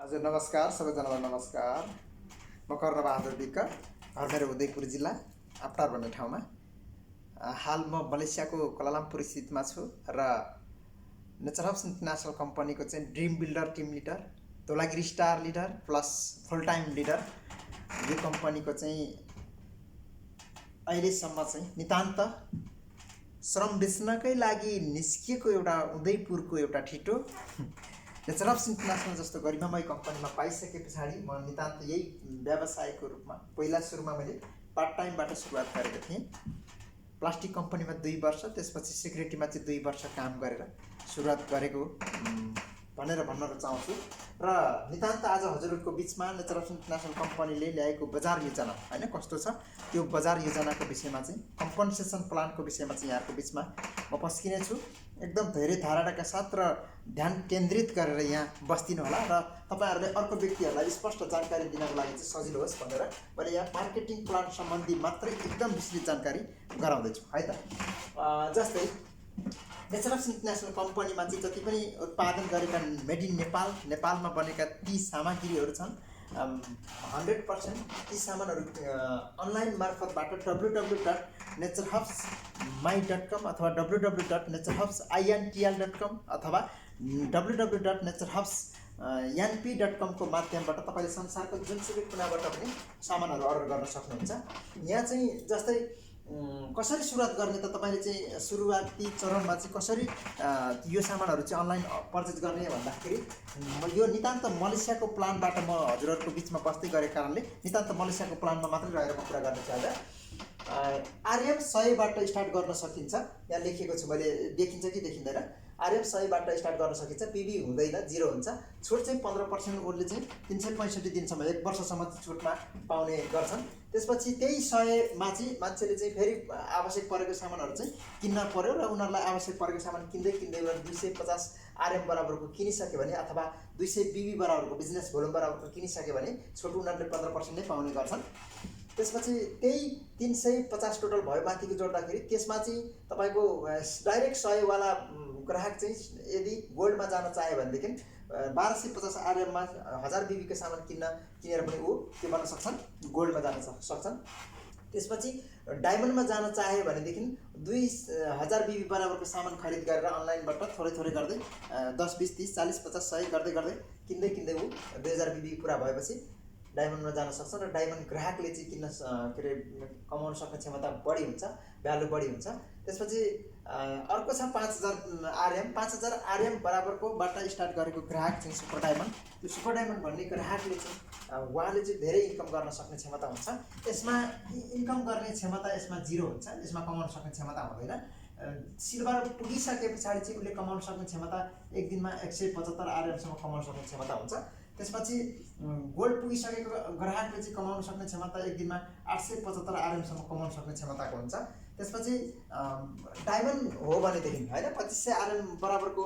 हजुर नमस्कार, सबैजनालाई नमस्कार। म कर्णबहादुर विक, घर मेरो उदयपुर जिल्ला आपटार भन्ने ठाउँमा। हाल म मलेसियाको कुआलालम्पुर स्थितमा छु र नेचर हब्स इन्टरनेसनल कम्पनीको चाहिँ dream builder team leader, Dhaulagiri star leader plus full time leader. यो कम्पनीको चाहिँ अहिलेसम्म चाहिँ नितान्त श्रम बेच्नकै लागि निस्किएको एउटा उदयपुरको एउटा ठिटो नेचर हब्स इन्टरनेसनल जस्तो गरिमामय कम्पनीमा पाइसके पछाडि म नितान्त यही व्यवसायको रूपमा पहिला सुरुमा मैले पार्ट टाइमबाट सुरुवात गरेको थिएँ। प्लास्टिक कम्पनीमा 2 वर्ष, त्यसपछि सेक्युरिटीमा चाहिँ 2 वर्ष काम गरेर सुरुवात गरेको भनेर भन्न रुचाउँछु। र नितान्त आज हजुरहरूको बिचमा नेचर हब्स इन्टरनेसनल कम्पनीले ल्याएको बजार योजना हैन कस्तो छ, त्यो बजार योजनाको विषयमा चाहिँ कम्पनसेसन प्लानको विषयमा चाहिँ यहाँको बिचमा म पस्किने छु। एकदम धेरै धारणाका साथ र ध्यान केन्द्रित गरेर यहाँ बस्दिनु होला र तपाईहरुले अर्को व्यक्तिहरुलाई स्पष्ट जानकारी दिनको लागि चाहिँ सजिलो होस् भनेर मैले यहाँ मार्केटिङ प्लान सम्बन्धी मात्रै एकदम विस्तृत जानकारी गराउँदै छु है त। जस्तै नेचर हब्स इन्टरनेसनल कम्पनीमा चाहिँ जति पनि उत्पादन गरेका मेड इन नेपालमा बनेका ती सामग्रीहरू छन् 100% ती सामानहरू अनलाइन मार्फतबाट www.naturehubsmy.com अथवा www.naturehubsintl.com अथवा www.naturehubsnp.com को माध्यमबाट तपाईले संसारको जुनसुकै कुनाबाट पनि सामानहरू अर्डर गर्न सक्नुहुन्छ। यहाँ चाहिँ जस्तै कसरी सुरुवात गर्ने त तपाईले चाहिँ सुरुवाती चरणमा चाहिँ कसरी यो सामानहरू चाहिँ अनलाइन पर्चेज गर्ने भन्दाखेरि यो नितान्त मलेसियाको प्लानबाट म हजुरहरूको बिचमा बस्दै गरेको कारणले नितान्त मलेसियाको प्लानमा मात्रै रहेर म कुरा गर्नेछु आज। आरएम 100बाट स्टार्ट गर्न सकिन्छ, यहाँ लेखेको छु मैले, देखिन्छ कि देखिँदैन। आरएम 100बाट स्टार्ट गर्न सकिन्छ, पिबी हुँदैन, 0 हुन्छ। छुट चाहिँ 15% उनले चाहिँ 365 दिनसम्म 1 वर्षसम्म छुटमा पाउने गर्छन्। त्यसपछि त्यही 100मा चाहिँ मान्छेले चाहिँ फेरि आवश्यक परेको सामानहरू चाहिँ किन्न पर्यो र उनीहरूलाई आवश्यक परेको सामान किन्दै 250 आरएम बराबरको किनिसक्यो भने अथवा 200 बीबी बराबरको बिजनेस भोल्युम बराबरको किनिसक्यो भने छुट उनीहरूले 15% नै पाउने गर्छन्। त्यसपछि त्यही 350 टोटल भयो, माथिको जोड्दाखेरि त्यसमा चाहिँ तपाईको डाइरेक्ट 100 वाला ग्राहक चाहिँ यदि गोल्डमा जान चाहे भनेदेखि 1250 आरएममा 1000 बीबीको सामान किनेर पनि ऊ के गर्न सक्छन्, गोल्डमा जान सक्छन्। त्यसपछि डायमन्डमा जान चाहे भनेदेखि 2000 बीबी बराबरको सामान खरिद गरेर अनलाइनबाट थोरै गर्दै 10 20 30 40 50 100 गर्दै किन्दै ऊ 2000 बीबी पुरा भएपछि डायमन्डमा जान सक्छ र डायमन्ड ग्राहकले चाहिँ किन्न के अरे कमाउन सक्ने क्षमता बढी हुन्छ, भ्यालु बढी हुन्छ। त्यसपछि अर्को छ 5000 आरएम। 5000 आरएम बराबरको बाट स्टार्ट गरेको ग्राहक चाहिँ सुपर डायमन्ड। त्यो सुपर डायमन्ड भन्ने ग्राहकले चाहिँ उहाँले चाहिँ धेरै इन्कम गर्न सक्ने क्षमता हुन्छ। यसमा इन्कम गर्ने क्षमता यसमा 0 हुन्छ, यसमा कमाउन सक्ने क्षमता हुँदैन। सिल्भर पुगिसके पछाडि चाहिँ उसले कमाउन सक्ने क्षमता एक दिनमा 175 आरएमसम्म कमाउन सक्ने क्षमता हुन्छ। त्यसपछि गोल्ड पुगिसकेको ग्राहकले चाहिँ कमाउन सक्ने क्षमता एक दिनमा 875 आरएमसम्म कमाउन सक्ने क्षमताको हुन्छ। त्यसपछि डायमन्ड हो भनेदेखि हैन 2500 आरएम बराबरको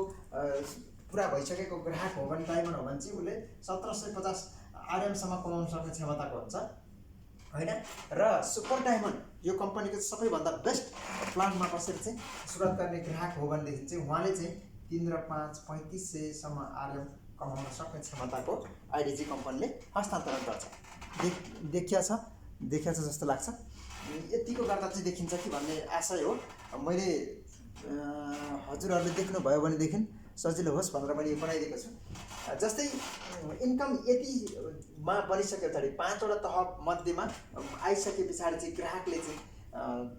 पुरा भइसकेको ग्राहक हो भने, डायमन्ड हो भने चाहिँ उसले 1750 आरएमसम्म कमाउन सक्ने क्षमताको हुन्छ हैन। र सुपर डायमन्ड यो कम्पनीको सबैभन्दा बेस्ट प्लानमा बसेर चाहिँ सुरुवात गर्ने ग्राहक हो भनेदेखि चाहिँ उहाँले चाहिँ 3 र 5 3500 सम्म आरएम कमाउन सक्ने क्षमताको आइडिजी कम्पनीले हस्तान्तरण गर्छ। देखिया छ जस्तो लाग्छ। यतिको गर्दा चाहिँ देखिन्छ कि भन्ने आशय हो। मैले हजुरहरूले देख्नुभयो भनेदेखि सजिलो होस् भनेर मैले बनाइदिएको छु। जस्तै इन्कम यतिमा बनिसके पछाडि 5 वटा तह मध्येमा आइसके पछाडि चाहिँ ग्राहकले चाहिँ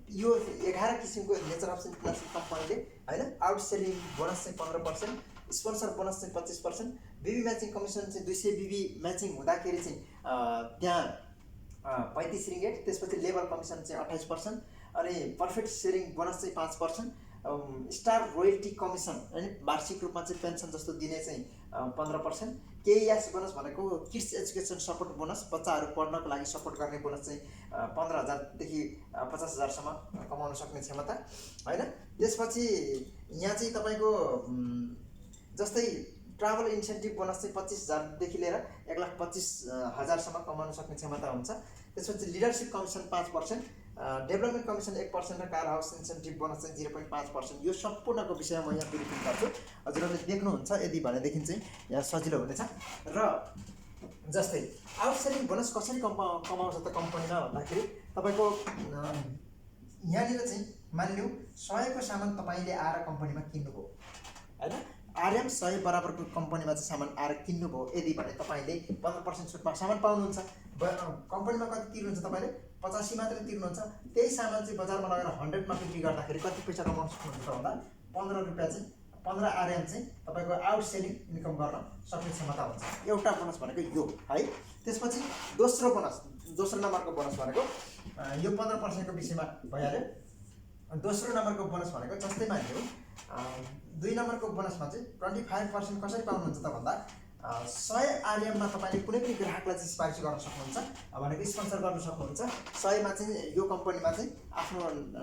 यो 11 किसिमको नेचर हब्स इन्टरनेसनल कम्पनीले हैन आउटसेलिङ बोनस चाहिँ 15%, स्पोन्सर बोनस चाहिँ 25%, बीबी म्याचिङ कमिसन चाहिँ 200 बीबी म्याचिङ हुँदाखेरि चाहिँ त्यहाँ 35 रिङ्गेट, त्यसपछि लेबर कमिसन चाहिँ 28% अनि पर्फेक्ट सेयरिङ बोनस चाहिँ 5%, स्टार रोयल्टी कमिसन हैन वार्षिक रूपमा चाहिँ पेन्सन जस्तो दिने चाहिँ 15%, केएस बोनस भनेको किड्स एजुकेसन सपोर्ट बोनस, बच्चाहरू पढ्नको लागि सपोर्ट गर्ने बोनस चाहिँ 15000 देखि 50000 सम्म कमाउन सक्ने क्षमता हैन। त्यसपछि यहाँ चाहिँ तपाईको जस्तै ट्राभल इन्सेन्टिभ बोनस चाहिँ 25000 देखि लिएर 1,25,000 सम्म कमाउन सक्ने क्षमता हुन्छ। त्यसपछि लिडरशिप कमिसन 5%, डेभलपमेन्ट कमिसन 1% र कार हाउस इन्सेन्टिभ बोनस चाहिँ 0.5%। यो सम्पूर्णको विषयमा म यहाँ ब्रिफिङ गर्छु, हजुरहरूले देख्नुहुन्छ यदि भनेदेखि चाहिँ यहाँ सजिलो हुनेछ। र जस्तै आउटसेलिङ बोनस कसरी कमाउँछ त कम्पनीमा भन्दाखेरि तपाईँको यहाँनिर चाहिँ मानिलिउँ 100 को सामान तपाईँले आएर कम्पनीमा किन्नुभयो होइन, आरएम 100 बराबरको कम्पनीमा चाहिँ सामान आएर किन्नुभयो यदि भने तपाईँले 15% छुटमा सामान पाउनुहुन्छ। कम्पनीमा कति तिर्नुहुन्छ तपाईँले 85 मात्रै तिर्नुहुन्छ। त्यही सामान चाहिँ बजारमा लगेर 100 मा बिक्री गर्दाखेरि कति पैसा कमाउन सक्नुहुन्छ भन्दा 15 रुपियाँ चाहिँ 15 आरएम चाहिँ तपाईँको आउटसेलिङ इन्कम गर्न सक्ने क्षमता हुन्छ। एउटा बोनस भनेको यो है। त्यसपछि दोस्रो नम्बरको बोनस भनेको यो 15% को विषयमा भइहाल्यो। दोस्रो नम्बरको बोनस भनेको जस्तै मानिलिउँ 2 नम्बरको बोनसमा चाहिँ 25% कसरी पाउनुहुन्छ त भन्दा 100 आरएममा तपाईँले कुनै पनि ग्राहकलाई चाहिँ सिफारिस गर्न सक्नुहुन्छ भनेको स्पोन्सर गर्न सक्नुहुन्छ। 100 मा चाहिँ यो कम्पनीमा चाहिँ आफ्नो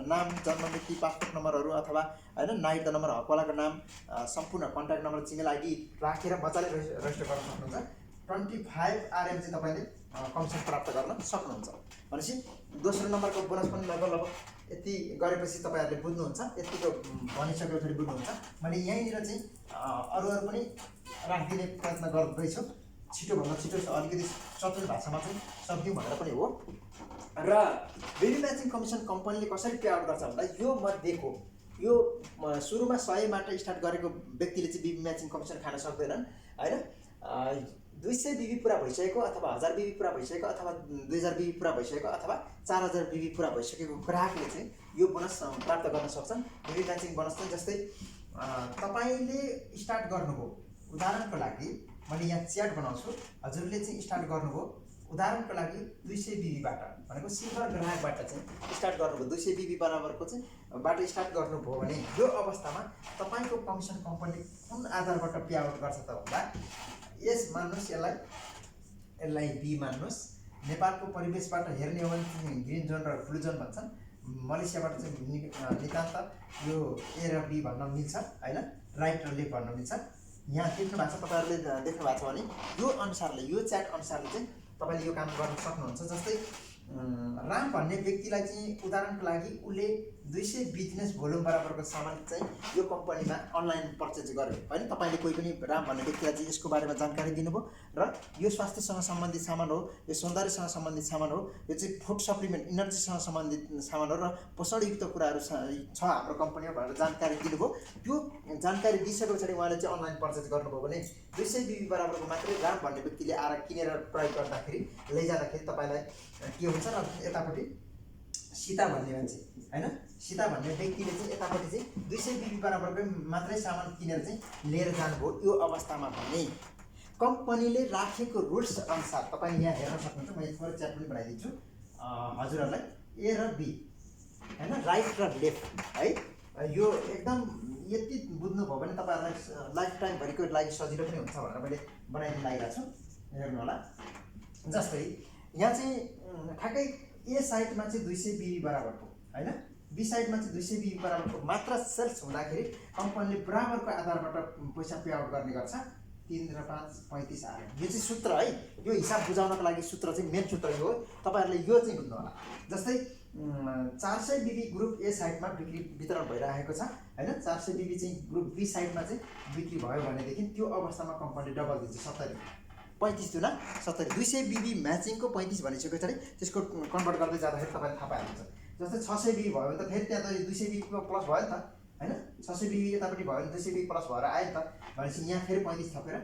नाम, जन्म मिति, पासपोर्ट नम्बरहरू अथवा होइन नाइट द नम्बर हकवालाको नाम, सम्पूर्ण कन्ट्याक्ट नम्बर, जिमेल आइडी राखेर मजाले रजिस्टर गर्न सक्नुहुन्छ। 25 आरएम चाहिँ तपाईँले कमिसन प्राप्त गर्न सक्नुहुन्छ। भनेपछि दोस्रो नम्बरको बोनस पनि लगभग यति गरेपछि तपाईँहरूले बुझ्नुहुन्छ, यतिको भनिसकेपछि बुझ्नुहुन्छ। मैले यहीँनिर चाहिँ अरू पनि राखिदिने प्रयत्न गर्दैछु, छिटोभन्दा छिटो अलिकति सचोट भाषामा चाहिँ सक्दिउँ भनेर पनि हो। र बिबी म्याचिङ कमिसन कम्पनीले कसरी पे आउट गर्छ भन्दा यो मध्येको यो सुरुमा 100 बाट स्टार्ट गरेको व्यक्तिले चाहिँ बिबी म्याचिङ कमिसन खान सक्दैनन् होइन। 200 बिबी पुरा भइसकेको अथवा 1000 बिबी पुरा भइसकेको अथवा 2000 बिबी पुरा भइसकेको अथवा 4000 बिबी पुरा भइसकेको ग्राहकले चाहिँ यो बोनस प्राप्त गर्न सक्छन्। बिबी म्याचिङ बोनस चाहिँ जस्तै तपाईँले स्टार्ट गर्नुभयो, उदाहरणको लागि मैले यहाँ च्याट बनाउँछु, हजुरले चाहिँ स्टार्ट गर्नुभयो उदाहरणको लागि 200 बिबीबाट भनेको सिल्भर ग्राहकबाट चाहिँ स्टार्ट गर्नुभयो, 200 बिबी बराबरको चाहिँ बाट स्टार्ट गर्नुभयो भने यो अवस्थामा तपाईँको कमिसन कम्पनी कुन आधारबाट पे आउट गर्छ त भन्दा यस मान्नुहोस्, यसलाई बी मान्नुहोस्। नेपालको परिवेशबाट हेर्ने हो भने ग्रिन जोन र ब्लू जोन भन्छन्। मलेसियाबाट चाहिँ नितान्त यो ए र बी भन्न मिल्छ होइन, राइट र लेफ्ट भन्न मिल्छ। यहाँ देख्नु भएको छ, तपाईँहरूले देख्नु भएको छ भने यो अनुसारले, यो च्याट अनुसारले चाहिँ तपाईँले यो काम गर्न सक्नुहुन्छ। जस्तै राम भन्ने व्यक्तिलाई चाहिँ उदाहरणको लागि उसले 200 बिजनेस भोल्युम बराबरको सामान चाहिँ यो कम्पनीमा अनलाइन पर्चेज गर्यो होइन। तपाईँले कोही पनि राम भन्ने व्यक्तिलाई चाहिँ यसको बारेमा जानकारी दिनुभयो र यो स्वास्थ्यसँग सम्बन्धित सामान हो, यो सौन्दर्यसँग सम्बन्धित सामान हो, यो चाहिँ फुड सप्लिमेन्ट इनर्जीसँग सम्बन्धित सामान हो र पोषणयुक्त कुराहरू छ हाम्रो कम्पनीमा भनेर जानकारी दिनुभयो। त्यो जानकारी दिइसके पछाडि उहाँले चाहिँ अनलाइन पर्चेज गर्नुभयो भने 200 बिबी बराबरको मात्रै राम भन्ने व्यक्तिले आएर किनेर प्रयोग गर्दाखेरि लैजाँदाखेरि तपाईँलाई के हुन्छ र यतापट्टि सीता भन्ने मान्छे होइन, सीता भन्ने व्यक्तिले चाहिँ यतापट्टि चाहिँ 200 बिबी बराबरकै मात्रै सामान किनेर चाहिँ लिएर जानुभयो। यो अवस्थामा भने कम्पनीले राखेको रुल्स अनुसार तपाईँले यहाँ हेर्न सक्नुहुन्छ, म थोरै च्याट पनि बनाइदिन्छु हजुरहरूलाई। ए र बी होइन, राइट र लेफ्ट है, यो एकदम यति बुझ्नुभयो भने तपाईँहरूलाई लाइफ टाइमभरिको लागि सजिलो पनि हुन्छ भनेर मैले बनाइदिनु लागिरहेको छु, हेर्नु होला। जस्तै यहाँ चाहिँ ठ्याक्कै ए साइडमा चाहिँ 200 बिबी बराबरको होइन, बी साइडमा चाहिँ 200 बिबी बराबरको मात्र सेल्स हुँदाखेरि कम्पनीले बराबरको आधारबाट पैसा पे आउट गर्ने गर्छ। 3 र 5 35 आरएम, यो चाहिँ सूत्र है। यो हिसाब बुझाउनको लागि सूत्र चाहिँ मेन सूत्र यो हो, तपाईँहरूले यो चाहिँ बुझ्नु होला। जस्तै 400 बिबी ग्रुप ए साइडमा बिक्री वितरण भइरहेको छ होइन, 400 बिबी चाहिँ ग्रुप बी साइडमा चाहिँ बिक्री भयो भनेदेखि त्यो अवस्थामा कम्पनीले डबल दिन्छ 70 35 दुना 70। 200 बिबी म्याचिङको 35 भनिसके पछाडि त्यसको कन्भर्ट गर्दै जाँदाखेरि तपाईँले थाहा पाइहाल्नुहुन्छ। जस्तै 600 बिबी भयो भने त फेरि त्यहाँ त 200 बिबीको प्लस भयो नि त होइन, 600 बिबी यतापट्टि भयो भने 200 बिबी प्लस भएर आयो नि त। भनेपछि यहाँ फेरि 35 थपेर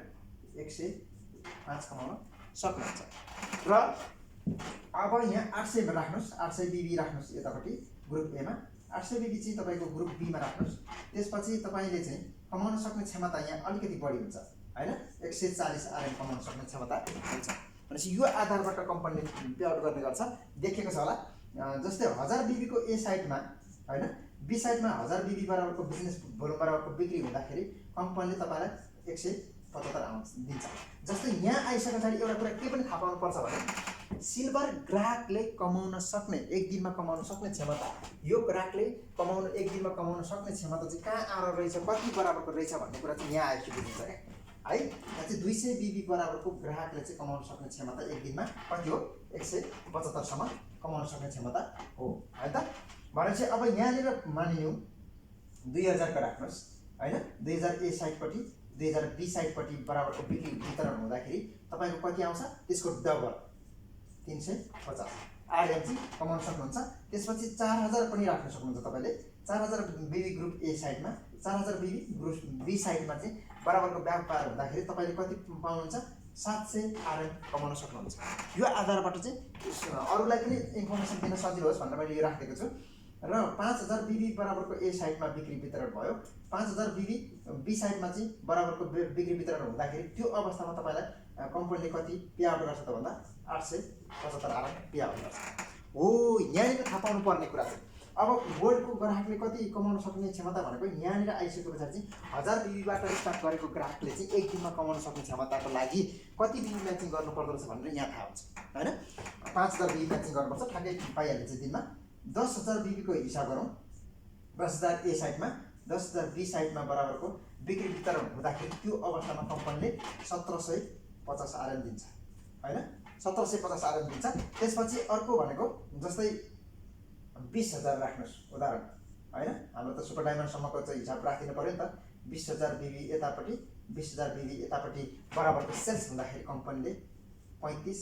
105 कमाउन सक्नुहुन्छ। र अब यहाँ 800 राख्नुहोस्, 800 बिबी राख्नुहोस् यतापट्टि ग्रुप एमा, 800 बिबी चाहिँ तपाईँको ग्रुप बीमा राख्नुहोस्। त्यसपछि तपाईँले चाहिँ कमाउन सक्ने क्षमता यहाँ अलिकति बढी हुन्छ होइन, 140 आरएम कमाउन सक्ने क्षमता हुन्छ। भनेपछि यो आधारबाट कम्पनीले पे आउट गर्ने गर्छ, देखेको छ होला। जस्तै 1000 बिबीको ए साइडमा होइन, बी साइडमा 1000 बिबी बराबरको बिजनेस भोल्युम बराबरको बिक्री हुँदाखेरि कम्पनीले तपाईँलाई 175 आउन्स दिन्छ। जस्तै यहाँ आइसके पछाडि एउटा कुरा के पनि थाहा पाउनुपर्छ भने सिल्भर ग्राहकले कमाउन सक्ने, एक दिनमा कमाउन सक्ने क्षमता, यो ग्राहकले एक दिनमा कमाउन सक्ने क्षमता चाहिँ कहाँ आएर रहेछ, कति बराबरको रहेछ भन्ने कुरा चाहिँ यहाँ आएपछि बुझिन्छ क्या है। यहाँ चाहिँ 200 बिबी बराबरको ग्राहकले चाहिँ कमाउन सक्ने क्षमता एक दिनमा कति हो, 175 सम्म कमाउन सक्ने क्षमता हो है त। भनेपछि अब यहाँनिर मानिलिउँ 2000 को राख्नुहोस् होइन, 2000 ए साइडपट्टि 2020 साइडपट्टि बराबरको बिक्री वितरण हुँदाखेरि तपाईँको कति आउँछ, त्यसको डबल 350 आरएम चाहिँ कमाउन सक्नुहुन्छ। त्यसपछि 4000 पनि राख्न सक्नुहुन्छ तपाईँले। 4000 बिबी ग्रुप ए साइडमा, 4000 बिबी ग्रुप बी साइडमा चाहिँ बराबरको व्यापार हुँदाखेरि तपाईँले कति पाउनुहुन्छ, 700 आरएम कमाउन सक्नुहुन्छ। यो आधारबाट चाहिँ अरूलाई पनि इन्फर्मेसन दिन सजिलो होस् भनेर मैले यो राखेको छु। र 5000 बिबी बराबरको ए साइडमा बिक्री वितरण भयो, 5000 बिबी बी साइडमा चाहिँ बराबरको बिक्री वितरण हुँदाखेरि त्यो अवस्थामा तपाईँलाई कम्पनीले कति पे आउट गर्छ त भन्दा 875 आरएम पे आउट गर्छ। हो, यहाँनिर थाहा पाउनु पर्ने कुरा चाहिँ अब गोल्डको ग्राहकले कति कमाउन सक्ने क्षमता भनेको यहाँनिर आइसके पछाडि चाहिँ 1000 बिबीबाट स्टार्ट गरेको ग्राहकले चाहिँ एक दिनमा कमाउन सक्ने क्षमताको लागि कति बिबी म्याचिङ गर्नुपर्दो रहेछ भनेर यहाँ थाहा हुन्छ होइन। 5000 बिबी म्याचिङ गर्नुपर्छ, ठ्याक्कै पाइहाल्छ दिनमा। 10000 बिबीको हिसाब गरौँ, 10000 ए साइडमा, 10000 बी साइडमा बराबरको बिक्री वितरण हुँदाखेरि त्यो अवस्थामा कम्पनीले 1750 आरएम दिन्छ होइन, 1750 आरएम दिन्छ। त्यसपछि अर्को भनेको जस्तै 20000 राख्नुहोस् उदाहरण होइन, हाम्रो त सुपर डायमन्डसम्मको चाहिँ हिसाब राखिदिनु पऱ्यो नि त। 20000 बिबी यतापट्टि, 20000 बिबी यतापट्टि बराबरको सेल्स हुँदाखेरि कम्पनीले 35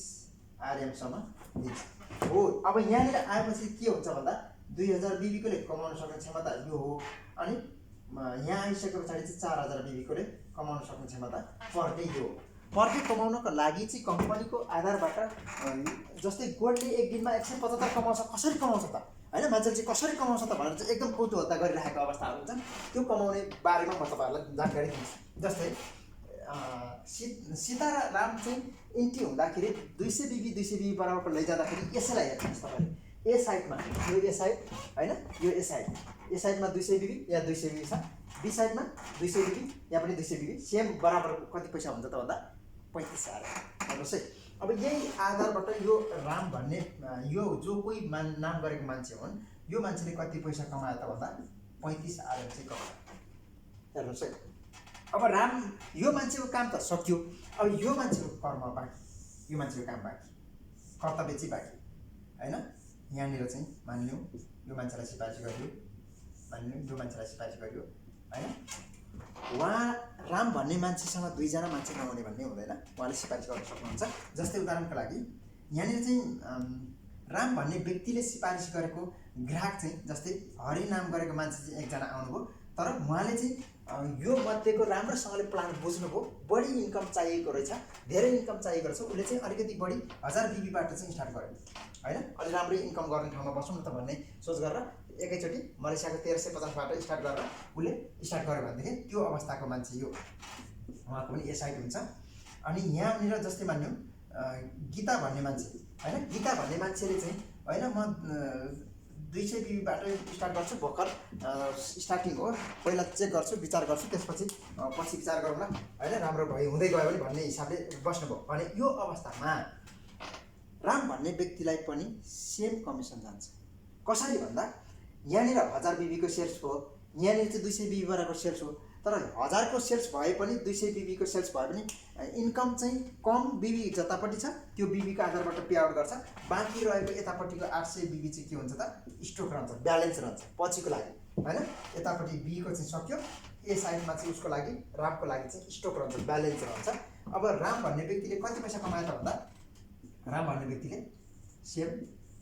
आरएमसम्म दिन्छ। हो, अब यहाँनिर आएपछि के हुन्छ भन्दा 2000 बिबीकोले कमाउन सक्ने क्षमता यो हो, अनि यहाँ आइसके पछाडि चाहिँ 4000 बिबीकोले कमाउन सक्ने क्षमता पर डे यो हो। पर डे कमाउनको लागि चाहिँ कम्पनीको आधारबाट जस्तै गोल्डले एक दिनमा 175 कमाउँछ, कसरी कमाउँछ त होइन, मान्छेले चाहिँ कसरी कमाउँछ त भनेर चाहिँ एकदम कौतूहलता गरिरहेको अवस्थाहरू हुन्छन्। त्यो कमाउने बारेमा म तपाईँहरूलाई जानकारी दिन्छु। जस्तै सीताराम चाहिँ इन्ट्री हुँदाखेरि 200 बिबी 200 बिबी बराबरको लैजाँदाखेरि यसैलाई हेर्नुहोस् तपाईँले, ए साइडमा यो ए साइड होइन, यो ए साइड, ए साइडमा 200 बिबी यहाँ 200 बिबी छ, बी साइडमा 200 बिबी यहाँ पनि 200 बिबी, सेम बराबर कति पैसा हुन्छ त भन्दा 35 आरएम। हेर्नुहोस् है, अब यही आधारबाट यो राम भन्ने यो जो कोही नाम गरेको मान्छे हुन्, यो मान्छेले कति पैसा कमायो त भन्दा 35 आरएम चाहिँ कमायो। हेर्नुहोस् है, अब राम यो मान्छेको काम त सक्यो, अब यो मान्छेको कर्म बाँकी, यो मान्छेको काम बाँकी, कर्तव्य चाहिँ बाँकी होइन। यहाँनिर चाहिँ मानिलिउँ यो मान्छेलाई सिफारिस गरियो, मानिलिउँ यो मान्छेलाई सिफारिस गरियो होइन, उहाँ राम भन्ने मान्छेसँग 2 जना मान्छे नहुने भन्ने हुँदैन, उहाँले सिफारिस गर्न सक्नुहुन्छ। जस्तै उदाहरणको लागि यहाँनिर चाहिँ राम भन्ने व्यक्तिले सिफारिस गरेको ग्राहक चाहिँ जस्तै हरि नाम गरेको मान्छे चाहिँ एकजना आउनुभयो, तर उहाँले चाहिँ यो मध्येको राम्रोसँगले प्लान बुझ्नुभयो, बढी इन्कम चाहिएको रहेछ, धेरै इन्कम चाहिएको रहेछ, उसले चाहिँ अलिकति बढी 1000 बिबीबाट चाहिँ स्टार्ट गर्यो होइन, अलि राम्रै इन्कम गर्ने ठाउँमा बसौँ न त भन्ने सोच गरेर एकैचोटि मलेसियाको 1350बाट स्टार्ट गरेर उसले स्टार्ट गर्यो भनेदेखि त्यो अवस्थाको मान्छे यो उहाँको पनि ए साइड हुन्छ। अनि यहाँनिर जस्तै मान्यौँ गीता भन्ने मान्छे होइन, गीता भन्ने मान्छेले चाहिँ होइन म 200 बिबीबाट स्टार्ट गर्छु, भर्खर स्टार्टिङ हो, पहिला चेक गर्छु, विचार गर्छु, त्यसपछि पछि विचार गरौँला होइन, राम्रो भयो हुँदै गयो भने भन्ने हिसाबले बस्नुभयो भने यो अवस्थामा राम भन्ने व्यक्तिलाई पनि सेम कमिसन जान्छ। कसरी भन्दा यहाँनिर 1000 बिबीको सेल्स भयो, यहाँनिर चाहिँ 200 बिबी बराबर सेल्स हो, तर 1000 को सेल्स भए पनि 200 बिबीको सेल्स भए पनि इन्कम चाहिँ कम बिबी जतापट्टि छ त्यो बिबीको आधारबाट पे आउट गर्छ। बाँकी रहेको यतापट्टिको 800 बिबी चाहिँ के हुन्छ त, स्टक रहन्छ, ब्यालेन्स रहन्छ पछिको लागि होइन। यतापट्टि बीको चाहिँ सक्यो, ए साइडमा चाहिँ उसको लागि रामको लागि चाहिँ स्टक रहन्छ, ब्यालेन्स रहन्छ। अब राम भन्ने व्यक्तिले कति पैसा कमायो त भन्दा राम भन्ने व्यक्तिले सेम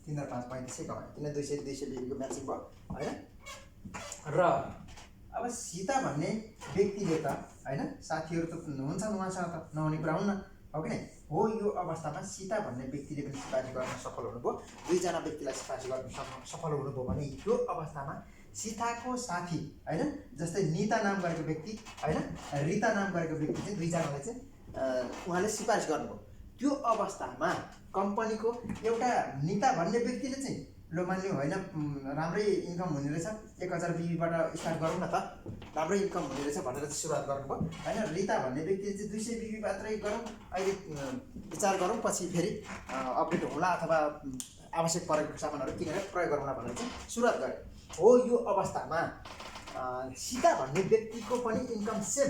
3 र 5 35 कमायो, किन 200 बिबीको म्याचिङ भयो होइन। र अब सीता भन्ने व्यक्तिले त होइन, साथीहरू त हुन्छन् उहाँसँग त नहुने कुरा हुन्न हो कि नै हो। यो अवस्थामा सीता भन्ने व्यक्तिले पनि सिफारिस गर्न सफल हुनुभयो, 2 जना व्यक्तिलाई सिफारिस गर्न सफल हुनुभयो भने यो अवस्थामा सीताको साथी होइन, जस्तै निता नाम गरेको व्यक्ति होइन, रिता नाम गरेको व्यक्ति चाहिँ 2 जनालाई चाहिँ उहाँले सिफारिस गर्नुभयो। त्यो अवस्थामा कम्पनीको एउटा निता भन्ने व्यक्तिले चाहिँ लो मान्यो होइन राम्रै इन्कम हुने रहेछ, 1000 बिबीबाट स्टार्ट गरौँ न त, राम्रै इन्कम हुने रहेछ भनेर चाहिँ सुरुवात गर्नुभयो होइन। रिता भन्ने व्यक्तिले चाहिँ 200 बिबी मात्रै गरौँ, अहिले विचार गरौँ, पछि फेरि अपडेट होला अथवा आवश्यक परेको सामानहरू किनेर प्रयोग गरौँला भनेर चाहिँ सुरुवात गरे हो। यो अवस्थामा सीता भन्ने व्यक्तिको पनि इन्कम सेम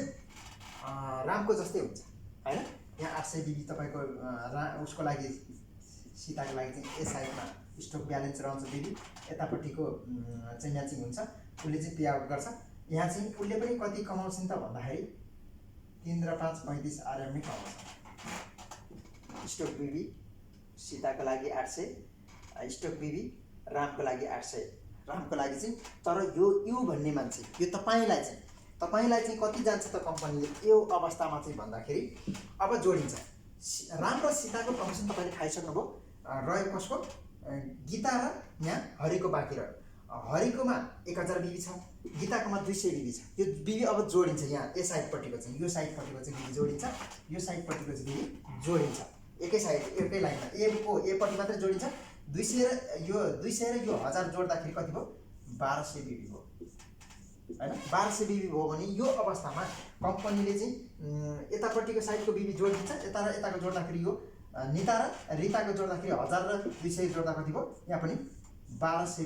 रामको जस्तै हुन्छ होइन। यहाँ 800 बिबी तपाईँको उसको लागि सीताको लागि चाहिँ ए साइडमा स्टक ब्यालेन्स रहन्छ बिबी, यतापट्टिको चाहिँ म्याचिङ हुन्छ, उसले चाहिँ पे आउट गर्छ। यहाँ चाहिँ उसले पनि कति कमाउँछन् त भन्दाखेरि 3 र 5 35 आरएम नै कमाउँछ। स्टोक बिबी सीताको लागि 800, स्टोक बिबी रामको लागि 800। रामको लागि चाहिँ तर यो भन्ने मान्छे यो तपाईलाई चाहिँ कति जान्छ त कम्पनीले यो अवस्थामा चाहिँ भन्दाखेरि अब जोडिन्छ। राम र सीताको कमिसन तपाईले खाइसक्नुभयो। रह्यो कसको? गीता र यहाँ हरिको बाँकी रह्यो। हरिकोमा 1000 बिबी छ, गीताकोमा 200 बिबी छ। यो बिबी अब जोडिन्छ। यहाँ यो साइडपट्टिको चाहिँ बिबी जोडिन्छ, यो साइडपट्टिको चाहिँ बिबी जोडिन्छ। एकै साइड एकै लाइनमा एपट्टि मात्रै जोडिन्छ। 200 र यो 1000 जोड्दाखेरि कति भयो? 1200 बिबी भयो हैन। 1200 बिबी भयो भने यो अवस्थामा कम्पनीले चाहिँ यतापट्टिको साइडको बिबी जोडिन्छ। यता र यताको जोड्दाखेरि यो निता र रिताको जोड्दाखेरि 1000 र 200 जोड्दा कति भयो? यहाँ पनि 1200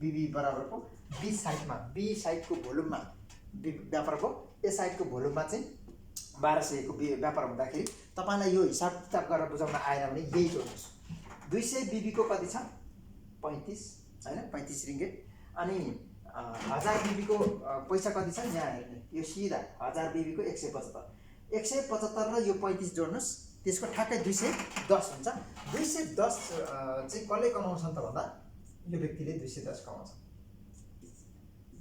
बिबी बराबरको बी साइडको भोल्युममा व्यापार भयो। ए साइडको भोल्युममा चाहिँ 1200 को व्यापार हुँदाखेरि तपाईलाई यो हिसाब किताब गरेर बुझाउन आएन भने यही जोड्नुस्। 200 बिबी को कति छ? 35 हैन, 35 रिङ्गेट। अनि 1000 बिबी को पैसा कति छ? यहाँ हेर्ने यो सिधा 1000 बिबी को 175। 175 र यो 35 जोड्नुस्, त्यसको ठ्याक्कै 210 हुन्छ। 210 चाहिँ कसले कमाउँछ त भन्दा यो व्यक्तिले 210 कमाउँछ।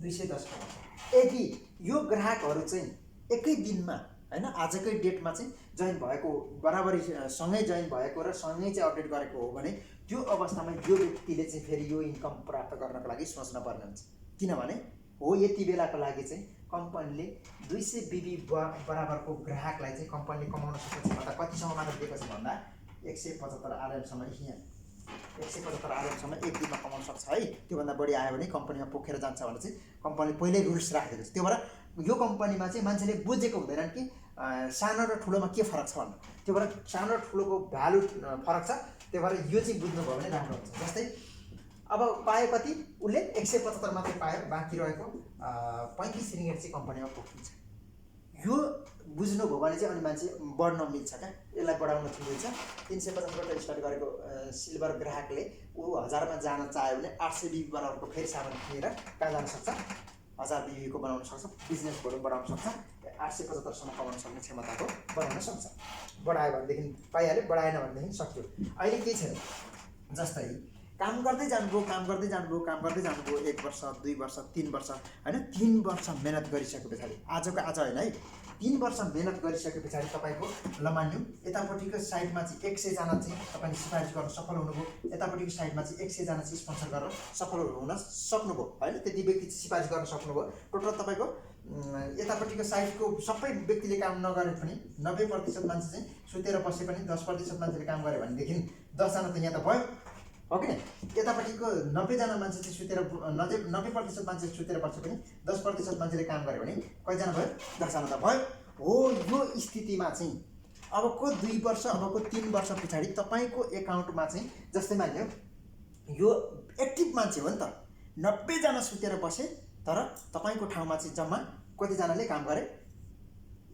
210 कमाउँछ। यदि यो ग्राहकहरू चाहिँ एकै दिनमा हैन आजकै डेटमा चाहिँ जोइन भएको बराबरी सँगै जोइन भएको र सँगै चाहिँ अपडेट गरेको हो भने त्यो अवस्थामा यो व्यक्तिले चाहिँ फेरि यो इन्कम प्राप्त गर्नको लागि सोच्न पर्ने हुन्छ। किनभने हो यति बेलाको लागि चाहिँ कम्पनीले 200 बिबी बराबरको ग्राहकलाई चाहिँ कम्पनीले कमाउन सक्छ भन्दा कतिसम्म मात्र दिएको छ भन्दा 175 आरएमसम्म। यहाँ 175 आरएमसम्म एक दिनमा कमाउन सक्छ है। त्योभन्दा बढी आयो भने कम्पनीमा पोखेर जान्छ भने चाहिँ कम्पनीले पहिल्यै रुल्स राखिदिएको छ। त्यो भएर यो कम्पनीमा चाहिँ मान्छेले बुझेको हुँदैनन् कि सानो र ठुलोमा के फरक छ भन्ने। त्यो भएर सानो र ठुलोको भ्यालु फरक छ। त्यो भएर यो चाहिँ बुझ्नुभयो भने राम्रो हुन्छ। जस्तै अब पायो कति? उसले 175 मात्रै पायो, बाँकी रहेको 35 रिङ्गेट चाहिँ कम्पनीमा पोखिन्छ। यो बुझ्नुभयो भने चाहिँ अनि मान्छे बढ्न मिल्छ क्या। यसलाई बढाउन मिल्छ। 350बाट स्टार्ट गरेको सिल्भर ग्राहकले ऊ 1000 मा जान चाह्यो भने 800 बिबी बराबरको फेरि सामान किनेर कहाँ जान सक्छ? 1000 बिबी को बनाउन सक्छ। बिजनेस भोल्युम बढाउन सक्छ। 875 सम्म कमाउन सक्ने क्षमताको बनाउन सक्छ। बढायो भनेदेखि पाइहाल्यो, बढाएन भनेदेखि सक्यो। अहिले के छैन, जस्तै काम गर्दै जानुभयो 1 वर्ष 2 वर्ष 3 वर्ष हैन। 3 वर्ष मेहनत गरिसके पछाडि आजको आज होइन है, 3 वर्ष मेहनत गरिसके पछाडि तपाईको लमान्यु यतापट्टिको साइडमा चाहिँ 100 जना चाहिँ तपाईले सिफारिस गर्न सफल हुनुभयो। यतापट्टिको साइडमा चाहिँ 100 जना चाहिँ स्पोन्सर गर्न सफल हुन सक्नुभयो हैन। त्यति व्यक्ति चाहिँ सिफारिस गर्न सक्नुभयो। टोटल तपाईको यतापट्टिको साइडको सबै व्यक्तिले काम नगरे पनि 90% मान्छे चाहिँ सुतेर बसे पनि 10% मान्छेले काम गरे भनेदेखि 10 जना त यहाँ त भयो हो कि? यतापट्टिको 90 जना मान्छे चाहिँ सुतेर 90% मान्छे सुतेर बसे पनि 10% मान्छेले काम गर्यो भने कतिजना भयो? 10 जना त भयो। हो यो स्थितिमा चाहिँ अबको 2 वर्ष अबको 3 वर्ष पछाडि तपाईको एकाउन्टमा चाहिँ जस्तै मान्यो यो एक्टिभ मान्छे हो नि त, 90 जना सुतेर बसे तर तपाईको ठाउँमा चाहिँ जम्मा कति जनाले काम गरे?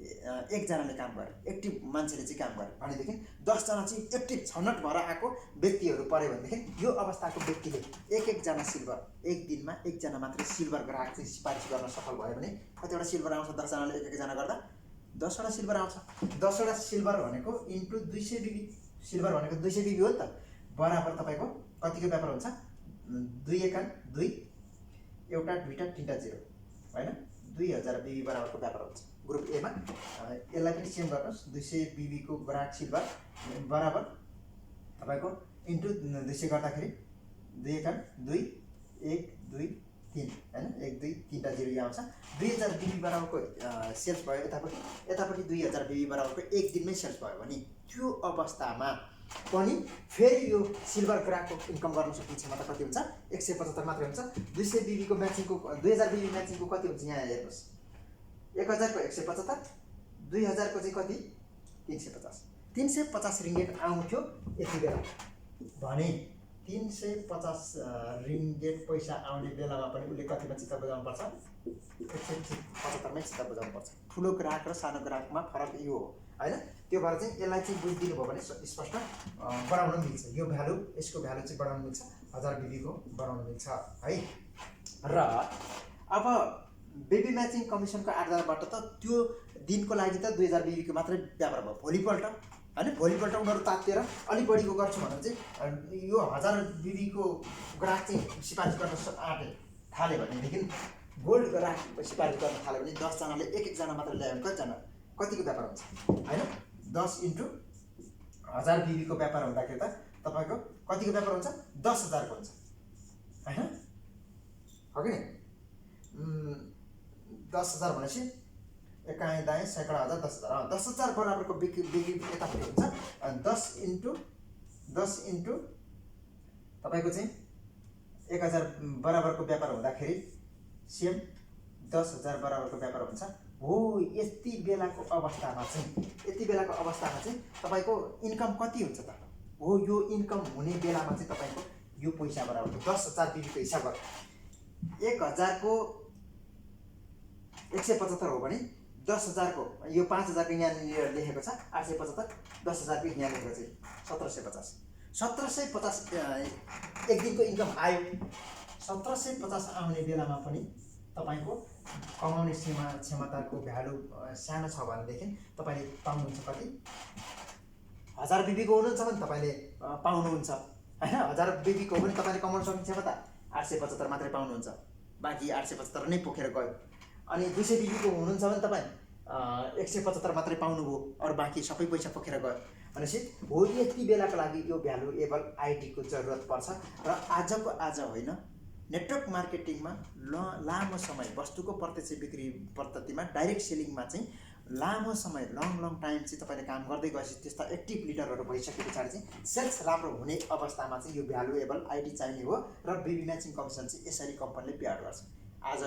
1 जनाले काम गरे, एक्टिभ मान्छेले चाहिँ काम गरे भनेदेखि 10 जना चाहिँ एक्टिभ छनट भएर आएको व्यक्तिहरू परे भनेदेखि यो अवस्थाको व्यक्तिले एक जना सिल्भर एक दिनमा 1 जना मात्रै सिल्भर ग्राहक चाहिँ सिफारिस गर्न सफल भयो भने कतिवटा सिल्भर आउँछ? 10 जनाले 1 जना गर्दा 10 वटा सिल्भर आउँछ। 10 वटा सिल्भर भनेको इन्टु 200 बिबी, सिल्भर भनेको 200 बिबी हो नि त, बराबर तपाईको कतिको व्यापार हुन्छ? 2 एकान 2 एउटा दुईटा तीनटा 0 हैन, 2000 बिबी बराबरको व्यापार हुन्छ। ग्रुप ए मा यसलाई पनि सेम गर्नुस्। 200 बिबी को ग्राहक सिल्भर बराबर तपाईको इन्टु 200 गर्दाखेरि 2 एकान 2 1 2 3 हैन, 1 2 3टा 0 यहाँ आउँछ। 2000 बिबी बराबरको सेल्स भयो। यतापट्टि 2000 बिबी बराबरको एक दिनमै सेल्स भयो भने त्यो अवस्थामा पनि फेरि यो सिल्भर ग्राहकको इन्कम गर्न सक्ने क्षमता कति हुन्छ? 175 मात्रै हुन्छ। 200 बिबी को म्याचिङको 2000 बिबी म्याचिङको कति हुन्छ? यहाँ हेर्नुस्, 1000 को 175, 2000 को चाहिँ कति? 350 रिङ्गेट आउँथ्यो यति बेला भने 350 रिङ्गेट पैसा आउने बेलामा पनि उसले कतिमा चित्त बुझाउनु पर्छ? 175 मै चित्त बुझाउनु पर्छ। ठुलो ग्राहक र सानो ग्राहकमा फरक यो हो हैन। त्यो भएर चाहिँ यसलाई चाहिँ बुझिदिनु भयो भने स्पष्ट बढाउन मिल्छ। यो भ्यालु यसको भ्यालु चाहिँ बढाउन मिल्छ, 1000 बिबी को बढाउन मिल्छ है। र अब बेबी म्याचिङ कमिसनको आधारबाट त त्यो दिनको लागि त 2000 बेबीको मात्रै व्यापार भयो। भोलिपल्ट होइन, भोलिपल्ट उनीहरू तातेर अलिक बढीको गर्छु भनेर चाहिँ यो 1000 बेबीको ग्राहक चाहिँ सिफारिस गर्न थाल्यो भनेदेखि, गोल्ड ग्राहक सिफारिस गर्न थाल्यो भने 10 जनाले एक जना मात्र ल्यायो भने कतिको व्यापार हुन्छ होइन? 10 इन्टु 1000 बेबीको व्यापार हुँदाखेरि त तपाईँको कतिको व्यापार हुन्छ? 10,000 को हुन्छ होइन? हो कि नि? 10,000 भनेपछि एकाइ दाएँ सैकडा हजार 10,000, 10,000 बराबरको बिक्री यतापट्टि हुन्छ। 10 इन्टु तपाईँको चाहिँ 1000 बराबरको व्यापार हुँदाखेरि सेम 10,000 बराबरको व्यापार हुन्छ। हो, यति बेलाको अवस्थामा चाहिँ तपाईँको इन्कम कति हुन्छ त? हो, यो इन्कम हुने बेलामा चाहिँ तपाईँको यो पैसा बराबर 10,000 बेबीको हिसाब गर्नु, 1000 को 175 हो भने 10,000 को यो 5,000 को यहाँनिर लेखेको छ 875, 10,000 को यहाँ लेखेको चाहिँ 1750। 1750 एक दिनको इन्कम आयो। 1750 आउने बेलामा पनि तपाईँको कमाउने क्षमताको भ्यालु सानो छ भनेदेखि तपाईँले पाउनुहुन्छ कति? 1000 बेबीको हुनुहुन्छ भने तपाईँले पाउनुहुन्छ होइन? 1000 बेबीको हो भने तपाईँले कमाउन सक्ने क्षमता 875 मात्रै पाउनुहुन्छ, बाँकी 875 नै पोखेर गयो। अनि 200 बेबीको हुनुहुन्छ भने तपाईँ 175 मात्रै पाउनुभयो, अरू बाँकी सबै पैसा पोखेर गयो भनेपछि हो, यति बेलाको लागि यो भ्यालुएबल आइडीको जरुरत पर्छ। र आजको आज होइन, नेटवर्क मार्केटिङमा लामो समय वस्तुको प्रत्यक्ष बिक्री पद्धतिमा डाइरेक्ट सेलिङमा चाहिँ लामो समय लङ टाइम चाहिँ तपाईँले काम गर्दै गएपछि त्यस्ता एक्टिभ लिडरहरू भइसके पछाडि चाहिँ सेल्स राम्रो हुने अवस्थामा चाहिँ यो भ्यालुएबल आइडी चाहिने हो। र बेबी म्याचिङ कमिसन चाहिँ यसरी कम्पनीले पेआउट गर्छ। आज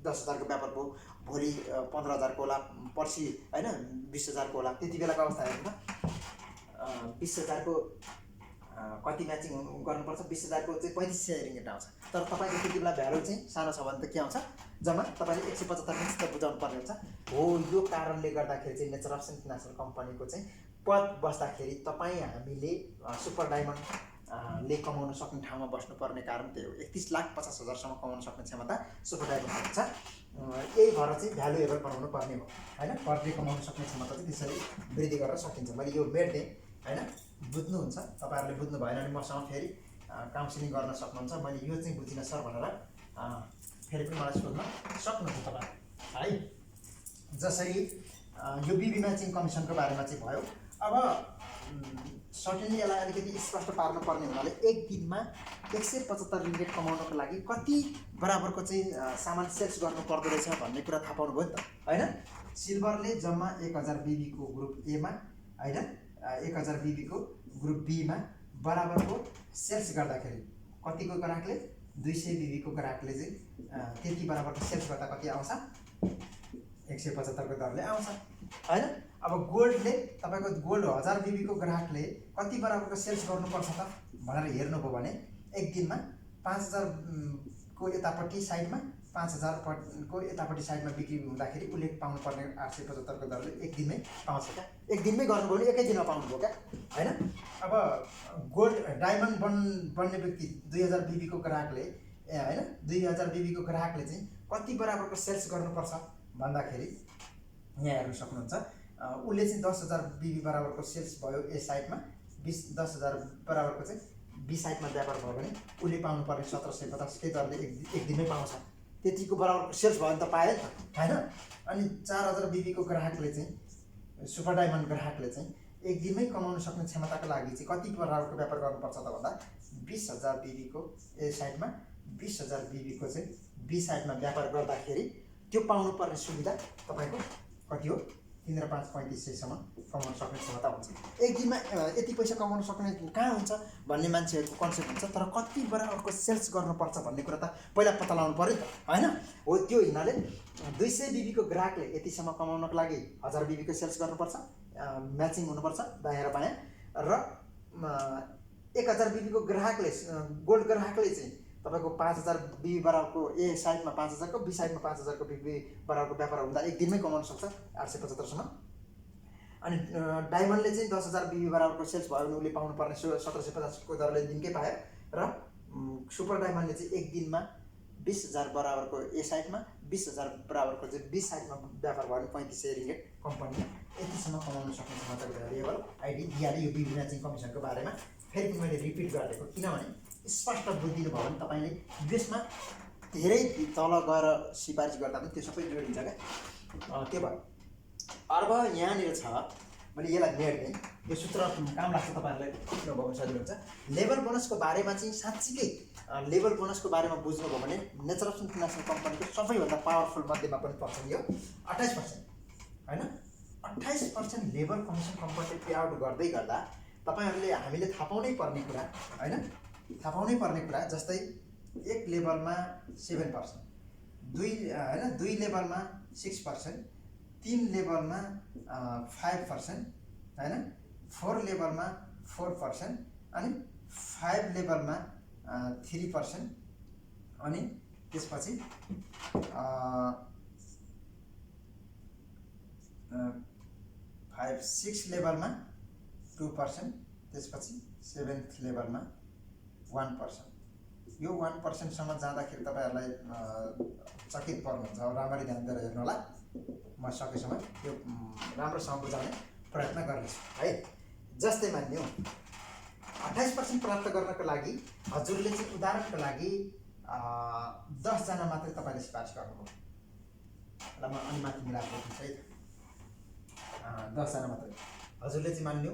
10,000 को व्यापार भयो, भोलि 15,000 को होला, पर्सि होइन 20,000 को होला। त्यति बेलाको अवस्था हेर्नु, 20,000 को कति म्याचिङ गर्नुपर्छ? 20,000 को चाहिँ 3500 रिङ्गिट आउँछ। तर तपाईँको त्यति बेला भ्यालु चाहिँ सानो छ भने त के आउँछ? जम्मा तपाईँले 175 मिनट त बुझाउनु पर्ने हुन्छ। हो, यो कारणले गर्दाखेरि चाहिँ नेचर अफ इन्टरनेसनल कम्पनीको चाहिँ पद बस्दाखेरि हामीले सुपर डायमन्ड ले कमाउन सक्ने ठाउँमा बस्नुपर्ने कारण त्यही हो। 31,50,000 कमाउन सक्ने क्षमता सुपर डायमन्डको हुन्छ। यही भएर चाहिँ भ्यालुएबल बनाउनु पर्ने हो होइन? पर डे कमाउन सक्ने क्षमता चाहिँ त्यसरी वृद्धि गर्न सकिन्छ। मैले यो मेट्ने होइन, बुझ्नुहुन्छ? तपाईँहरूले बुझ्नु भएन भने मसँग फेरि काउन्सिलिङ गर्न सक्नुहुन्छ। मैले यो चाहिँ बुझिनँ सर भनेर फेरि पनि मलाई सोध्न सक्नुहुन्छ तपाईँ है। जसरी यो बेबी म्याचिङ कमिसनको बारेमा चाहिँ भयो। अब सर्टेनली यसलाई अलिकति स्पष्ट पार्नुपर्ने हुनाले एक दिनमा 175 रिङ्गिट कमाउनको लागि कति बराबरको चाहिँ सामान सेल्स गर्नु पर्दो रहेछ भन्ने कुरा थाहा पाउनु भयो नि त होइन? सिल्भरले जम्मा 1000 बेबीको ग्रुप एमा होइन, 1000 बेबीको ग्रुप बीमा बराबरको सेल्स गर्दाखेरि कतिको ग्राहकले 200 बेबीको ग्राहकले चाहिँ त्यति बराबरको सेल्स गर्दा कति आउँछ? 175 को दरले आउँछ होइन? अब गोल्डले तपाईँको गोल्ड 1000 बेबीको ग्राहकले कति बराबरको सेल्स गर्नुपर्छ त भनेर हेर्नुभयो भने एक दिनमा 5000 को यतापट्टि साइडमा 5000 को यतापट्टि साइडमा बिक्री हुँदाखेरि उसले पाउनुपर्ने 875 को दरले एक दिनमै पाउँछ क्या? एक दिनमै गर्नुभयो भने एकै दिनमा पाउनुभयो क्या होइन? अब गोल्ड डायमन्ड बन्ने व्यक्ति 2000 बेबीको ग्राहकले होइन, 2000 बेबीको ग्राहकले चाहिँ कति बराबरको सेल्स गर्नुपर्छ भन्दाखेरि यहाँ हेर्न सक्नुहुन्छ। उसले चाहिँ 10,000 बेबी बराबरको सेल्स भयो ए साइडमा, 10,000 बराबरको चाहिँ बी साइडमा व्यापार भयो भने उसले पाउनुपर्ने 1750 के दरले एक दिनमै पाउँछ। त्यतिको बराबरको सेल्स भयो भने त पायो नि त होइन? अनि 4000 बेबीको ग्राहकले चाहिँ सुपर डायमन्ड ग्राहकले चाहिँ एक दिनमै कमाउन सक्ने क्षमताको लागि चाहिँ कति बराबरको व्यापार गर्नुपर्छ त भन्दा 20,000 बेबीको ए साइडमा 20,000 बेबीको चाहिँ बी साइडमा व्यापार गर्दाखेरि त्यो पाउनुपर्ने सुविधा तपाईँको कति हो? 3 र 5 3500सम्म कमाउन सक्ने क्षमता हुन्छ। एक दिनमा यति पैसा कमाउन सक्ने कहाँ हुन्छ भन्ने मान्छेहरूको कन्सेप्ट हुन्छ। तर कति बराबरको सेल्स गर्नुपर्छ भन्ने कुरा त पहिला पत्ता लगाउनु पऱ्यो नि त होइन? हो, त्यो हिनाले 200 बेबीको ग्राहकले यतिसम्म कमाउनको लागि 1000 बेबीको सेल्स गर्नुपर्छ, म्याचिङ हुनुपर्छ दायाँ र बायाँ। र 1000 बेबीको ग्राहकले गोल्ड ग्राहकले चाहिँ तपाईँको 5000 बेबी बराबरको ए साइडमा 5000 को बी साइडमा 5000 को बेबी बराबरको व्यापार हुँदा एक दिनमै कमाउन सक्छ 875सम्म। अनि डायमन्डले चाहिँ 10,000 बेबी बराबरको सेल्स भयो भने उसले पाउनुपर्ने 1750 को दरले दिनकै पायो। र सुपर डायमन्डले चाहिँ एक दिनमा 20,000 बराबरको ए साइडमा 20,000 बराबरको चाहिँ 20 साइडमा व्यापार भयो भने 3500 रिङ्गेट कम्पनीले यतिसम्म कमाउन सक्ने क्षमता भेरिएबल आइडी दिइहाल्यो। यो विभिन्न चाहिँ कमिसनको बारेमा फेरि पनि मैले रिपिट गरिदिएको, किनभने स्पष्ट बुझिदिनु भयो भने तपाईँले युएसमा धेरै तल गएर सिफारिस गर्दा पनि त्यो सबै जोडिन्छ क्या। त्यो भयो। अब यहाँनिर छ, मैले यसलाई मेट्ने यो सूत्र काम लाग्छ तपाईँहरूलाई बुझ्नुभयो भने सजिलो हुन्छ। लेबर बोनसको बारेमा चाहिँ साँच्चीकै लेबर बोनसको बारेमा बुझ्नुभयो भने नेचरल्स इन्टरनेसनल कम्पनीको सबैभन्दा पावरफुल मध्येमा पनि पर्छ यो 28%, होइन? 28% लेबर कमिसन कम्पनीले पे आउट गर्दै गर्दा तपाईँहरूले हामीले थाहा पाउनै पर्ने कुरा, होइन? थाहा पाउनै पर्ने कुरा, जस्तै एक लेभलमा 7%, दुई लेभलमा 6%, 3 लेभलमा 5%, होइन? 4 लेभलमा 4%, अनि 5 लेभलमा 3%, अनि त्यसपछि 6 लेभलमा 2%, त्यसपछि 7th लेभलमा 1%। यो 1%सम्म जाँदाखेरि तपाईँहरूलाई चकित पर्नुहुन्छ। अब राम्ररी ध्यान दिएर हेर्नु होला, म सकेसम्म यो राम्रोसँग बुझाउने प्रयत्न गर्नेछु है। जस्तै मान्यो 28% प्राप्त गर्नको लागि हजुरले चाहिँ उदाहरणको लागि 10 जना मात्रै तपाईँले सिफारिस गर्नुभयो। ल म अनि माथि मिलाएर लेख्छु है। 10 जना मात्रै हजुरले चाहिँ मान्यो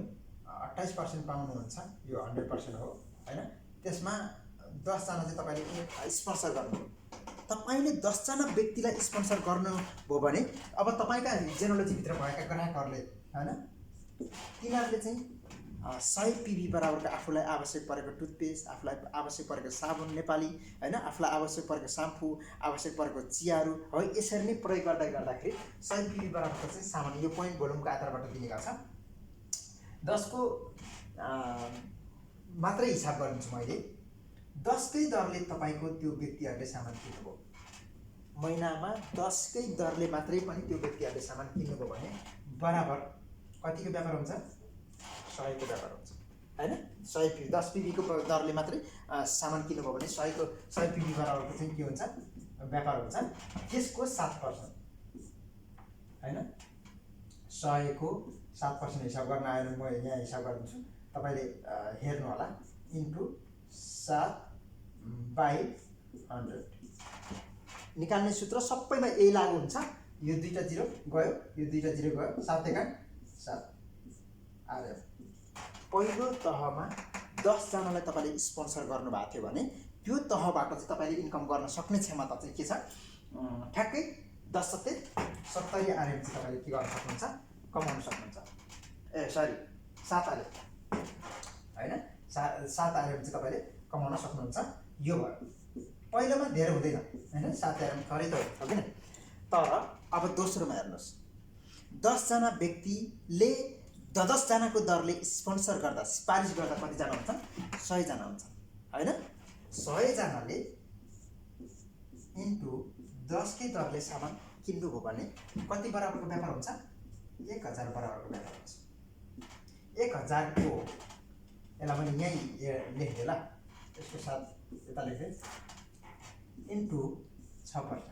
28% पाउनुहुन्छ, यो 100% हो, होइन? त्यसमा 10 जना चाहिँ तपाईँले स्पोन्सर गर्नुभयो। तपाईँले 10 जना व्यक्तिलाई स्पोन्सर गर्नुभयो भने अब तपाईँका जेनोलोजीभित्र भएका ग्राहकहरूले, होइन, तिनीहरूले चाहिँ 100 PV बराबरको आफूलाई आवश्यक परेको टुथपेस्ट, आफूलाई आवश्यक परेको साबुन नेपाली, होइन, आफूलाई आवश्यक परेको साम्पू, आवश्यक परेको चियाहरू, हो यसरी नै प्रयोग गर्दाखेरि 100 PV बराबरको चाहिँ सामान यो पोइन्ट भोल्युमको आधारबाट दिने गर्छ। 10 को मात्रै हिसाब गरिदिन्छु मैले। 10 कै दरले तपाईँको त्यो व्यक्तिहरूले सामान किन्नुभयो, महिनामा 10 कै दरले मात्रै पनि त्यो व्यक्तिहरूले सामान किन्नुभयो भने बराबर कतिको व्यापार हुन्छ? 100 को व्यापार हुन्छ, होइन? 100 PV 10 PV को दरले मात्रै सामान किन्नुभयो भने 100 PV बराबरको चाहिँ के हुन्छ? व्यापार हुन्छ। त्यसको 7%, होइन? 100 को 7% हिसाब गर्न आयो भने म यहाँ हिसाब गरिदिन्छु, तपाईँले हेर्नु होला। इन्टु 7/100 निकाल्ने सूत्र सबैमा यही लागु हुन्छ। यो दुईटा 0 गयो, यो दुईटा 0 गयो, 7 एका 7 आयो। पहिलो तहमा 10 जनालाई तपाईँले स्पोन्सर गर्नुभएको थियो भने त्यो तहबाट चाहिँ तपाईँले इन्कम गर्न सक्ने क्षमता चाहिँ के छ? ठ्याक्कै 10 सत्ते 70 आरएम चाहिँ तपाईँले के गर्न सक्नुहुन्छ? कमाउन सक्नुहुन्छ। 7 आरएम, होइन? 7 आरएम चाहिँ तपाईँले कमाउन सक्नुहुन्छ। यो भयो। पहिलोमा धेरै हुँदैन, होइन? 7 आरएम खरै त हो किन? तर अब दोस्रोमा हेर्नुहोस्, 10 जना व्यक्तिले 10 जनाको दरले स्पोन्सर गर्दा, सिफारिस गर्दा कतिजना हुन्छन्? 100 जना हुन्छन्, होइन? 100 जनाले इन्टु 10 कै दरले सामान किन्नुभयो भने कति बराबरको व्यापार हुन्छ? 1000 बराबरको व्यापार हुन्छ। 1000 को यसलाई मैले यहीँ लेखिदिएँ ल, यसको साथ यता लेखेँ, इन्टु 6%,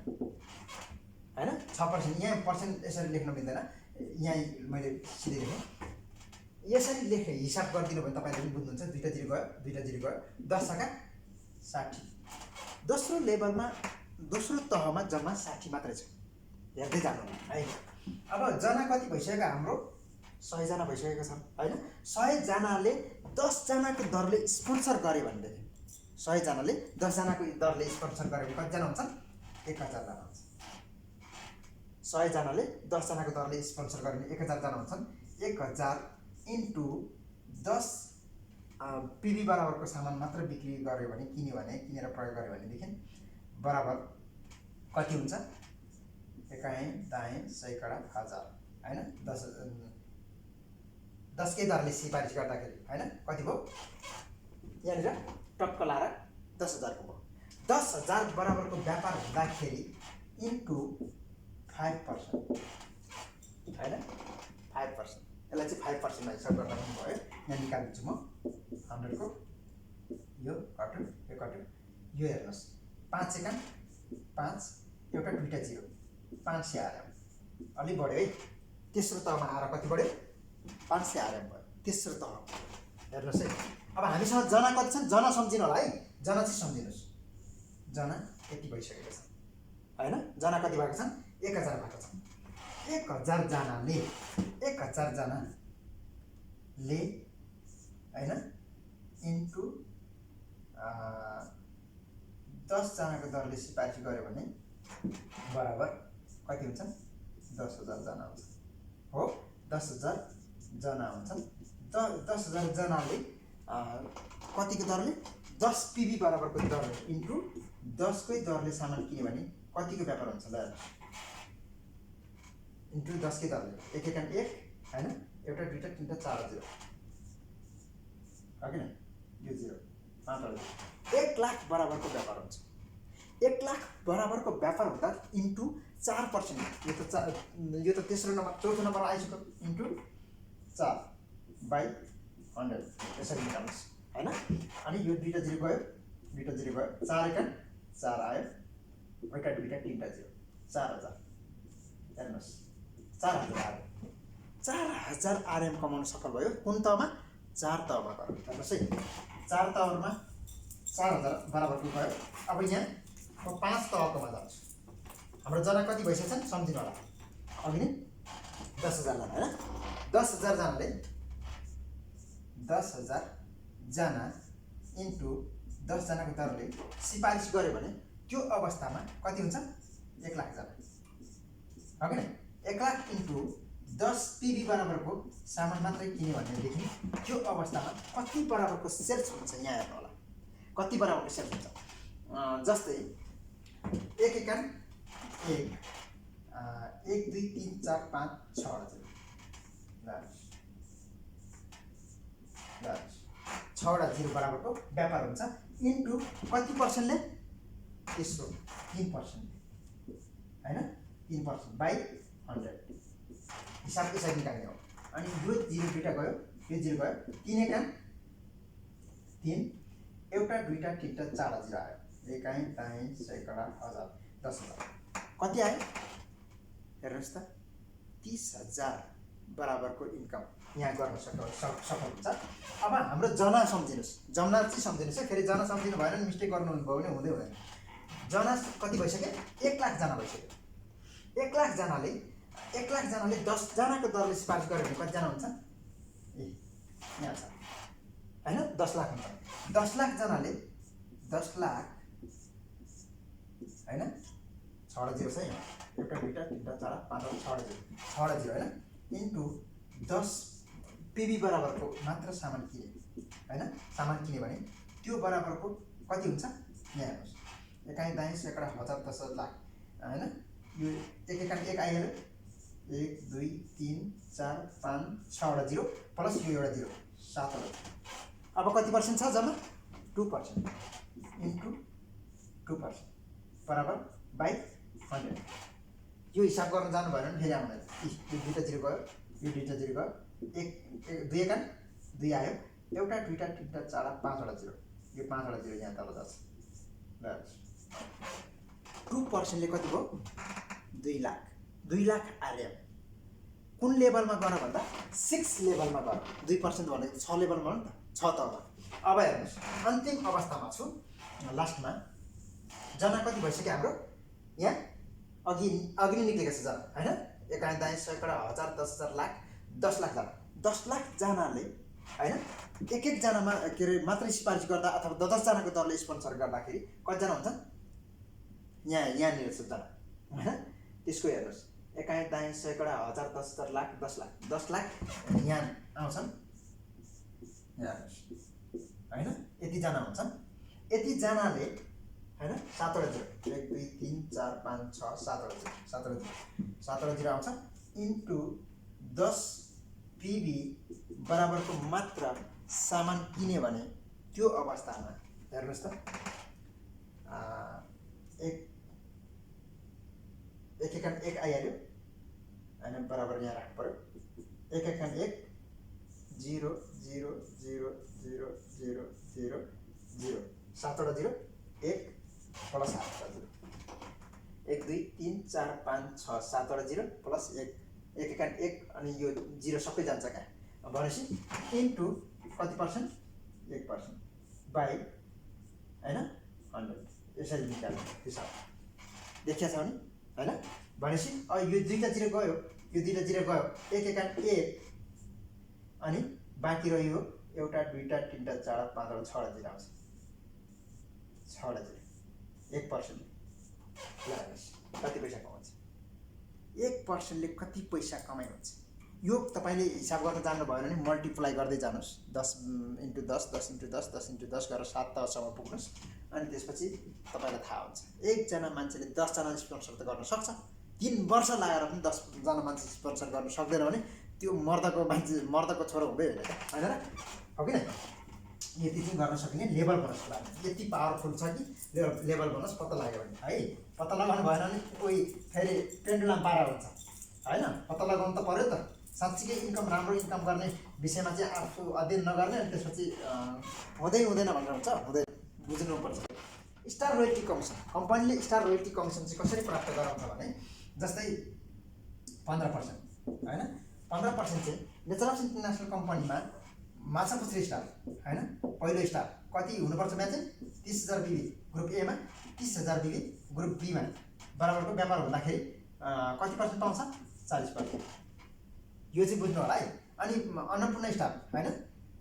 होइन? 6%, यहाँ पर्सेन्ट यसरी लेख्न मिल्दैन, यहीँ मैले सिधै लेखेँ। यसरी लेखेँ, हिसाब गरिदिनु भने तपाईँले पनि बुझ्नुहुन्छ। दुईटा 0 गयो, दुईटा 0 गयो, 10 × 60। दोस्रो लेभलमा, दोस्रो तहमा जम्मा 60 मात्रै छ। हेर्दै जानु है। अब जना कति भइसक्यो हाम्रो? 100 जना भइसकेको छ, होइन? 100 जनाले 10 जनाको दरले स्पोन्सर गरे भनेदेखि, 100 जनाले 10 जनाको दरले स्पोन्सर गरे भने कतिजना हुन्छन्? 1000 जना हुन्छ। 100 जनाले 10 जनाको दरले स्पोन्सर गरे भने 1000 जना हुन्छन्। 1000 इन्टु 10 PV बराबरको सामान मात्र बिक्री गर्यो भने, किन्यो भने, किनेर प्रयोग गर्यो भनेदेखि बराबर कति हुन्छ? एकाइ दाएँ सैकडा हजार, होइन? 10 कै दरले सिफारिस गर्दाखेरि, होइन? कति भयो? यहाँनिर टक्क लाएर 10,000 को भयो। 10,000 बराबरको व्यापार हुँदाखेरि इन्टु 5%, होइन? 5%, यसलाई चाहिँ 5% मा हिसाब गर्दा पनि भयो। यहाँ निकालिदिन्छु म 100 को, यो कट्यो, यो कट्यो, यो हेर्नुहोस्, 5 एका 5, एउटा दुईटा जिरो 500 आरएम अलि बढ्यो है। तेस्रो तहमा आएर कति बढ्यो 500 आरएम भयो तेस्रो तह। हेर्नुहोस् है अब हामीसँग जना कति छन् जना सम्झिनु होला है। जना चाहिँ सम्झिनुहोस् जना यति भइसकेको छ हैन। जना कति भएको छन् 1000 भएको छन्। 1000 जनाले 1000 जनाले हैन इन्टु 10 जनाको दरले सिफारिस गर्यो भने बराबर कति हुन्छ 10,000 जना हुन्छ हो। 10,000 जना हुन्छन्। 10,000 जनाले कतिको दरले 10 पीबी बराबरको दरले इन्टु 10 कै दरले सामान किन्यो भने कतिको व्यापार हुन्छ ल इन्टु 10 कै दरले 1 1 हैन एउटा दुईटा तीनटा चार जिरो हैन यो जिरो 1 लाख बराबरको व्यापार हुन्छ। 1 लाख बराबरको व्यापार हुँदा इन्टु 4%। यो त तेस्रो नम्बर चौथो नम्बरमा आइसक्यो इन्टु 4/100 यसरी निकाल्नुस् हैन। अनि यो दुईटा जिरो गयो 4 एका 4 आयो एउटा दुईटा तीनटा जिरो 4000। हेर्नुस् 4000 आयो 4000 आरएम कमाउन सफल भयो। कुन तहमा 4 तहमा गयो। हेर्नुस् है 4 तहमा 4000 बराबरको गयो। अब यहाँ 5 तहकोमा जान्छ। हाम्रो जना कति भइसकेछन् सम्झिनु होला अघि नै 10,000 जना हैन। 10,000 जनाले 10,000 जना इन्टु 10 जनाको दरले सिफारिस गर्यो भने त्यो अवस्थामा कति हुन्छ 1 लाख जना हो कि 1 लाख इन्टु 10 पीबी बराबरको सामान मात्रै किन्यो भनेदेखि त्यो अवस्थामा कति बराबरको सेल्स हुन्छ यहाँ हेर्नु होला कति बराबरको सेल्स हुन्छ। जस्तै 1 एकान 1 1 2 3 4 5 6 6वटा जिरो बराबरको व्यापार हुन्छ इन्टु कति पर्सेन्टले तेस्रो 3% हैन 3% बाइ 100 हिसाब यसरी निकाल्ने हो। अनि यो जिरो दुईटा गयो यो जिरो गयो 3 एकान 3 एउटा दुईटा तीनटा चार जिरो आयो एकाइ दाइ सैकडा हजार 10,000 कति आयो हेर्नुस् त 30,000 बराबरको इन्कम यहाँ गर्न सफल हुन्छ। अब हाम्रो जना सम्झिनुस् जना चाहिँ सम्झिनुस् है। फेरि जना सम्झिनु भएन नि मिस्टेक गर्नुभयो भने हुँदैन। जना कति भइसक्यो 1 लाख जना भइसक्यो। 1 लाख जनाले 10 जनाको दरले सिफारिस गर्यो भने कति जना हुन्छ ए यहाँ छ हैन 10 लाख हुन्छ। 10 लाख जनाले 10 लाख हैन 6 जिरो छ यहाँ एउटा दुईटा तीनटा चार पाँच 6 जिरो हैन इन्टु 10 पीबी बराबरको मात्र सामान किने हैन सामान किन्यो भने त्यो बराबरको कति हुन्छ यहाँ हेर्नुस् एकाइ दाइ सैकडा हजार 10,000 लाख हैन यो 1 एकान 1 आइहाल्यो 1 2 3 4 5 6वटा जिरो प्लस यो एउटा जिरो 7वटा। अब कति पर्सेन्ट छ जम्मा 2% इन्टु 2% बराबर बाइ 100। यो हिसाब गर्न जानु भएन भने फेरि आउँदैन। यो दुईटा जिरो गयो यो दुईटा जिरो गयो 1 2 एकान 2 आयो एउटा दुईटा तीनटा चार 5वटा जिरो यो 5वटा जिरो यहाँ तल जान्छ। 2%ले कति भयो 2 लाख आरएम। कुन लेभलमा गर भन्दा 6 लेभलमा गर 2% भनेको 6 लेभलमा हो नि त 6 तहमा। अब हेर्नुहोस् अन्तिम अवस्थामा छु लास्टमा जना कति भइसक्यो हाम्रो यहाँ अघि नै निक्लेको छ जना हैन एकाइ दाइ सैकडा हजार 10,000 लाख 10 लाख जना 10 लाख जनाले हैन एक जनामा के अरे मात्रै सिफारिस गर्दा अथवा 10 जनाको दरले स्पोन्सर गर्दाखेरि कतिजना हुन्छ यहाँनिर छ जना हैन त्यसको हेर्नुहोस् एकाइ दाइ सैकडा हजार 10,000 लाख 10 लाख यहाँ आउँछन् यहाँ हैन यति जना हुन्छन्। यति जनाले हैन 7वटा जिरो 1 2 3 4 5 6 7वटा जिरो आउँछ इन्टु 10 पीबी बराबरको मात्र सामान किने भने त्यो अवस्थामा हेर्नुहोस् त 1 एकान 1 आइहाल्यो हैन बराबर यहाँ राख्नु पर्यो 1 एकान 1 0 0 0 0 0 0 0 7वटा जिरो 1 प्लस 8वटा जिरो 1 2 3 4 5 6 7 वटा 0 प्लस 1 1 एकान 1 अनि यो 0 सबै जान्छ क्या भनेपछि इन्टु कति पर्सेन्ट 1% बाई हैन 100 यसरी निकाल्नु हिसाब देखिया छ नि हैन भनेपछि यो दुईटा 0 गयो यो दुईटा 0 गयो 1 एकान 1 अनि बाँकी रह्यो एउटा दुईटा तीनटा चारवटा पाँचवटा छवटा 0 आउँछ 6वटा 0 1% लाग्छ कति पैसा कमाउँछ 1% ले कति पैसा कमाइ हुन्छ यो तपाईले हिसाब गर्न जान्नु भयो भने मल्टिप्लाई गर्दै जानुस् 10 × 10 10 × 10 10 × 10 गरेर 7 तहसम्म पुग्नुस् अनि त्यसपछि तपाईलाई थाहा हुन्छ एकजना मान्छेले 10 जना स्पोन्सर त गर्न सक्छ 3 वर्ष लागेर पनि 10 जना मान्छे स्पोन्सर गर्न सक्दैन भने त्यो मर्दको मान्छे मर्दको छोरो हुँदै होइन हैन हो किन यति चाहिँ गर्न सकिने लेभल बोनस लाग्छ यति पावरफुल छ कि लेभल बोनस पत्ता लाग्यो भने है पत्ता लगाउनु भएन भने कोही फेरि पेन्डुलम पारा हुन्छ हैन पत्ता लगाउनु त पर्यो त साँच्चीकै इन्कम राम्रो इन्कम गर्ने विषयमा चाहिँ आफू अध्ययन नगर्ने अनि त्यसपछि हुँदै हुँदैन भनेर हुन्छ हुँदै बुझ्नुपर्छ स्टार रोयल्टी कमिसन कम्पनीले स्टार रोयल्टी कमिसन चाहिँ कसरी प्राप्त गराउँछ भने जस्तै 15% हैन 15% चाहिँ नेचरल्स इन्टरनेसनल कम्पनीमा माछापुच्छ्रे स्टार हैन पहिलो स्टार कति हुनुपर्छ म्याच चाहिँ 30,000 बिबी ग्रुप ए मा 30,000 बिबी ग्रुप बी मा बराबरको व्यापार हुँदाखेरि कति पर्सेन्ट पाउँछ 40%। यो चाहिँ बुझ्नु होला है अनि अन्नपूर्ण स्टार हैन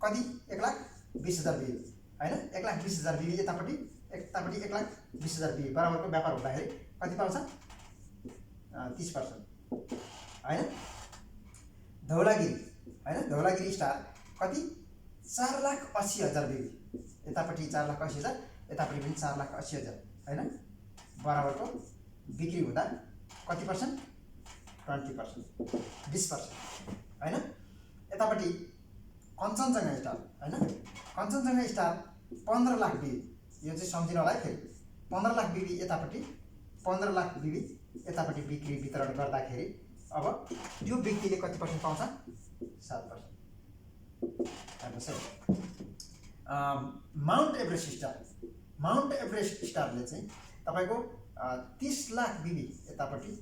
कति 1,20,000 बिबी हैन 1,20,000 बिबी यतापट्टि 1,20,000 बिबी बराबरको व्यापार हुँदाखेरि कति पाउँछ 30% हैन धौलागिरी हैन धौलागिरी स्टार कति 4,80,000 बिबी यतापट्टि 4,80,000 यतापट्टि पनि 4,80,000 हैन बराबरको बिक्री हुँदा कति पर्सेन्ट 20% 20% हैन यतापट्टि कञ्चनजङ्घा स्टार हैन कञ्चनजङ्घा स्टार 15 लाख बिबी यो चाहिँ सम्झिनु होला है फेरि 15 लाख बिबी यतापट्टि 15 लाख बिबी यतापट्टि बिक्री वितरण गर्दाखेरि अब त्यो व्यक्तिले कति पर्सेन्ट पाउँछ 7%। हेर्नुहोस् है माउन्ट एभरेस्ट स्टारले चाहिँ तपाईको 30 लाख बिबी यतापट्टि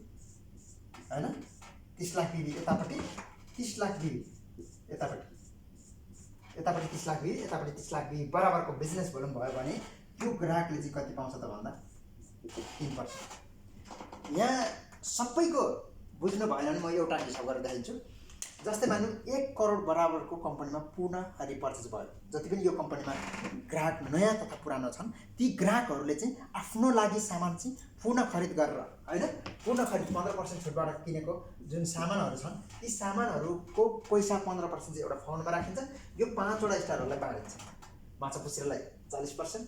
हैन 30 लाख बिबी यतापट्टि 30 लाख बिबी यतापट्टि 30 लाख बिबी यतापट्टि 30 लाख बिबी बराबरको बिजनेस भोल्युम भयो भने त्यो ग्राहकले चाहिँ कति पाउँछ त भन्दा 3%। यहाँ सबैको बुझ्नु भएन भने म एउटा हिसाब गरेर देखाइदिन्छु जस्तै मानौँ 1 करोड बराबरको कम्पनीमा पुनः रिपर्चेज भयो जति पनि यो कम्पनीमा ग्राहक नयाँ तथा पुरानो छन् ती ग्राहकहरूले चाहिँ आफ्नो लागि सामान चाहिँ पुनः खरिद गरेर हैन पुनः खरिद 15% छुटबाट किनेको जुन सामानहरू छन् ती सामानहरूको पैसा 15% चाहिँ एउटा फाउन्डमा राखिन्छ यो 5 वटा स्टारहरूलाई बाँडिन्छ माछापुच्छ्रेलाई 40%